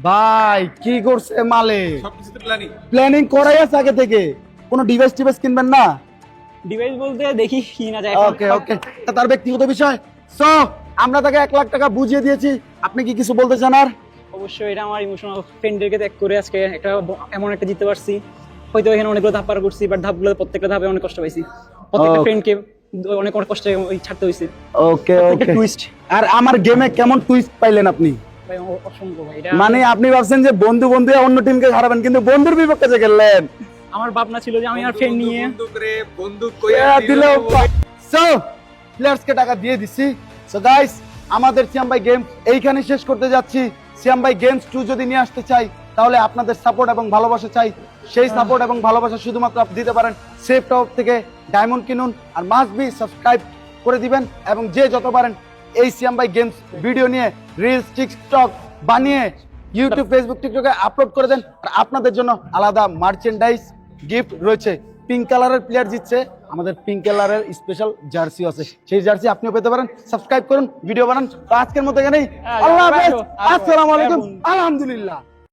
[SPEAKER 1] ভাই কি করছে মালে?
[SPEAKER 5] সবকিছুতে প্ল্যানিং
[SPEAKER 1] প্ল্যানিং করাই আছে আগে থেকে। কোনো ডিভাইস টিভাইস কিনবেন না?
[SPEAKER 7] ডিভাইস বলতে দেখি কি না যায়।
[SPEAKER 1] ওকে ওকে, তার ব্যক্তিগত বিষয়। সো আমরা তাকে 1 লাখ টাকা বুঝিয়ে দিয়েছি। আপনি কি কিছু বলতে চান? আর
[SPEAKER 7] অবশ্যই এটা আমার ইমোশনাল ফ্রেন্ডদেরকে ত্যাগ করে আজকে একটা এমন একটা জিততে পারছি। হয়তো এখানে অনেকগুলো ধাপ পার করছি, বাট ধাপগুলো প্রত্যেকটা ধাপে অনেক কষ্ট পাইছি। প্রত্যেকটা ফ্রেন্ডকে অনেক অনেক কষ্টে ছাড়তে হয়েছে।
[SPEAKER 1] ওকে ওকে।
[SPEAKER 7] টুইস্ট
[SPEAKER 1] আর আমার গেমে কেমন টুইস্ট পাইলেন আপনি?
[SPEAKER 7] ভাই অসংখ্য ভাই, এটা
[SPEAKER 1] মানে আপনি ভাবছেন যে বন্ধু বন্ধু অন্য টিমকে হারাবেন, কিন্তু বন্ধুর বিপক্ষে যে গেলেন।
[SPEAKER 7] আমার ভাবনা ছিল যে আমি আর ফ্রেন্ড নিয়ে
[SPEAKER 5] বন্দুক
[SPEAKER 1] দিল। সো প্লেয়ার্সকে টাকা দিয়ে দিছি। সো গাইস, আমাদের সিয়াম ভাই গেম এইখানে শেষ করতে যাচ্ছি। সিয়াম ভাই গেমস 2 যদি নিয়ে আসতে চাই, তাহলে আপনাদের সাপোর্ট এবং ভালোবাসা চাই। সেই সাপোর্ট এবং ভালোবাসা শুধুমাত্র আপনি দিতে পারেন সেফ টপ থেকে ডায়মন্ড কিনুন, আর মাস্ট বি সাবস্ক্রাইব করে দিবেন। এবং যে যত পারেন এই সিয়াম ভাই গেমস ভিডিও নিয়ে রিলস টিকটক বানিয়ে ইউটিউব ফেসবুক টিকটকে আপলোড করে দেন। আর আপনাদের জন্য আলাদা মার্চেন্ডাইজ গিফট রয়েছে। পিঙ্ক কালারের প্লেয়ার জিতছে, আমাদের পিঙ্ক কালারের স্পেশাল জার্সি আছে, সেই জার্সি আপনিও পেতে পারেন। সাবস্ক্রাইব করুন, ভিডিও বানান। তো আজকের মতো এখানেই, আল্লাহ হাফেজ, আসসালামু আলাইকুম, আলহামদুলিল্লাহ।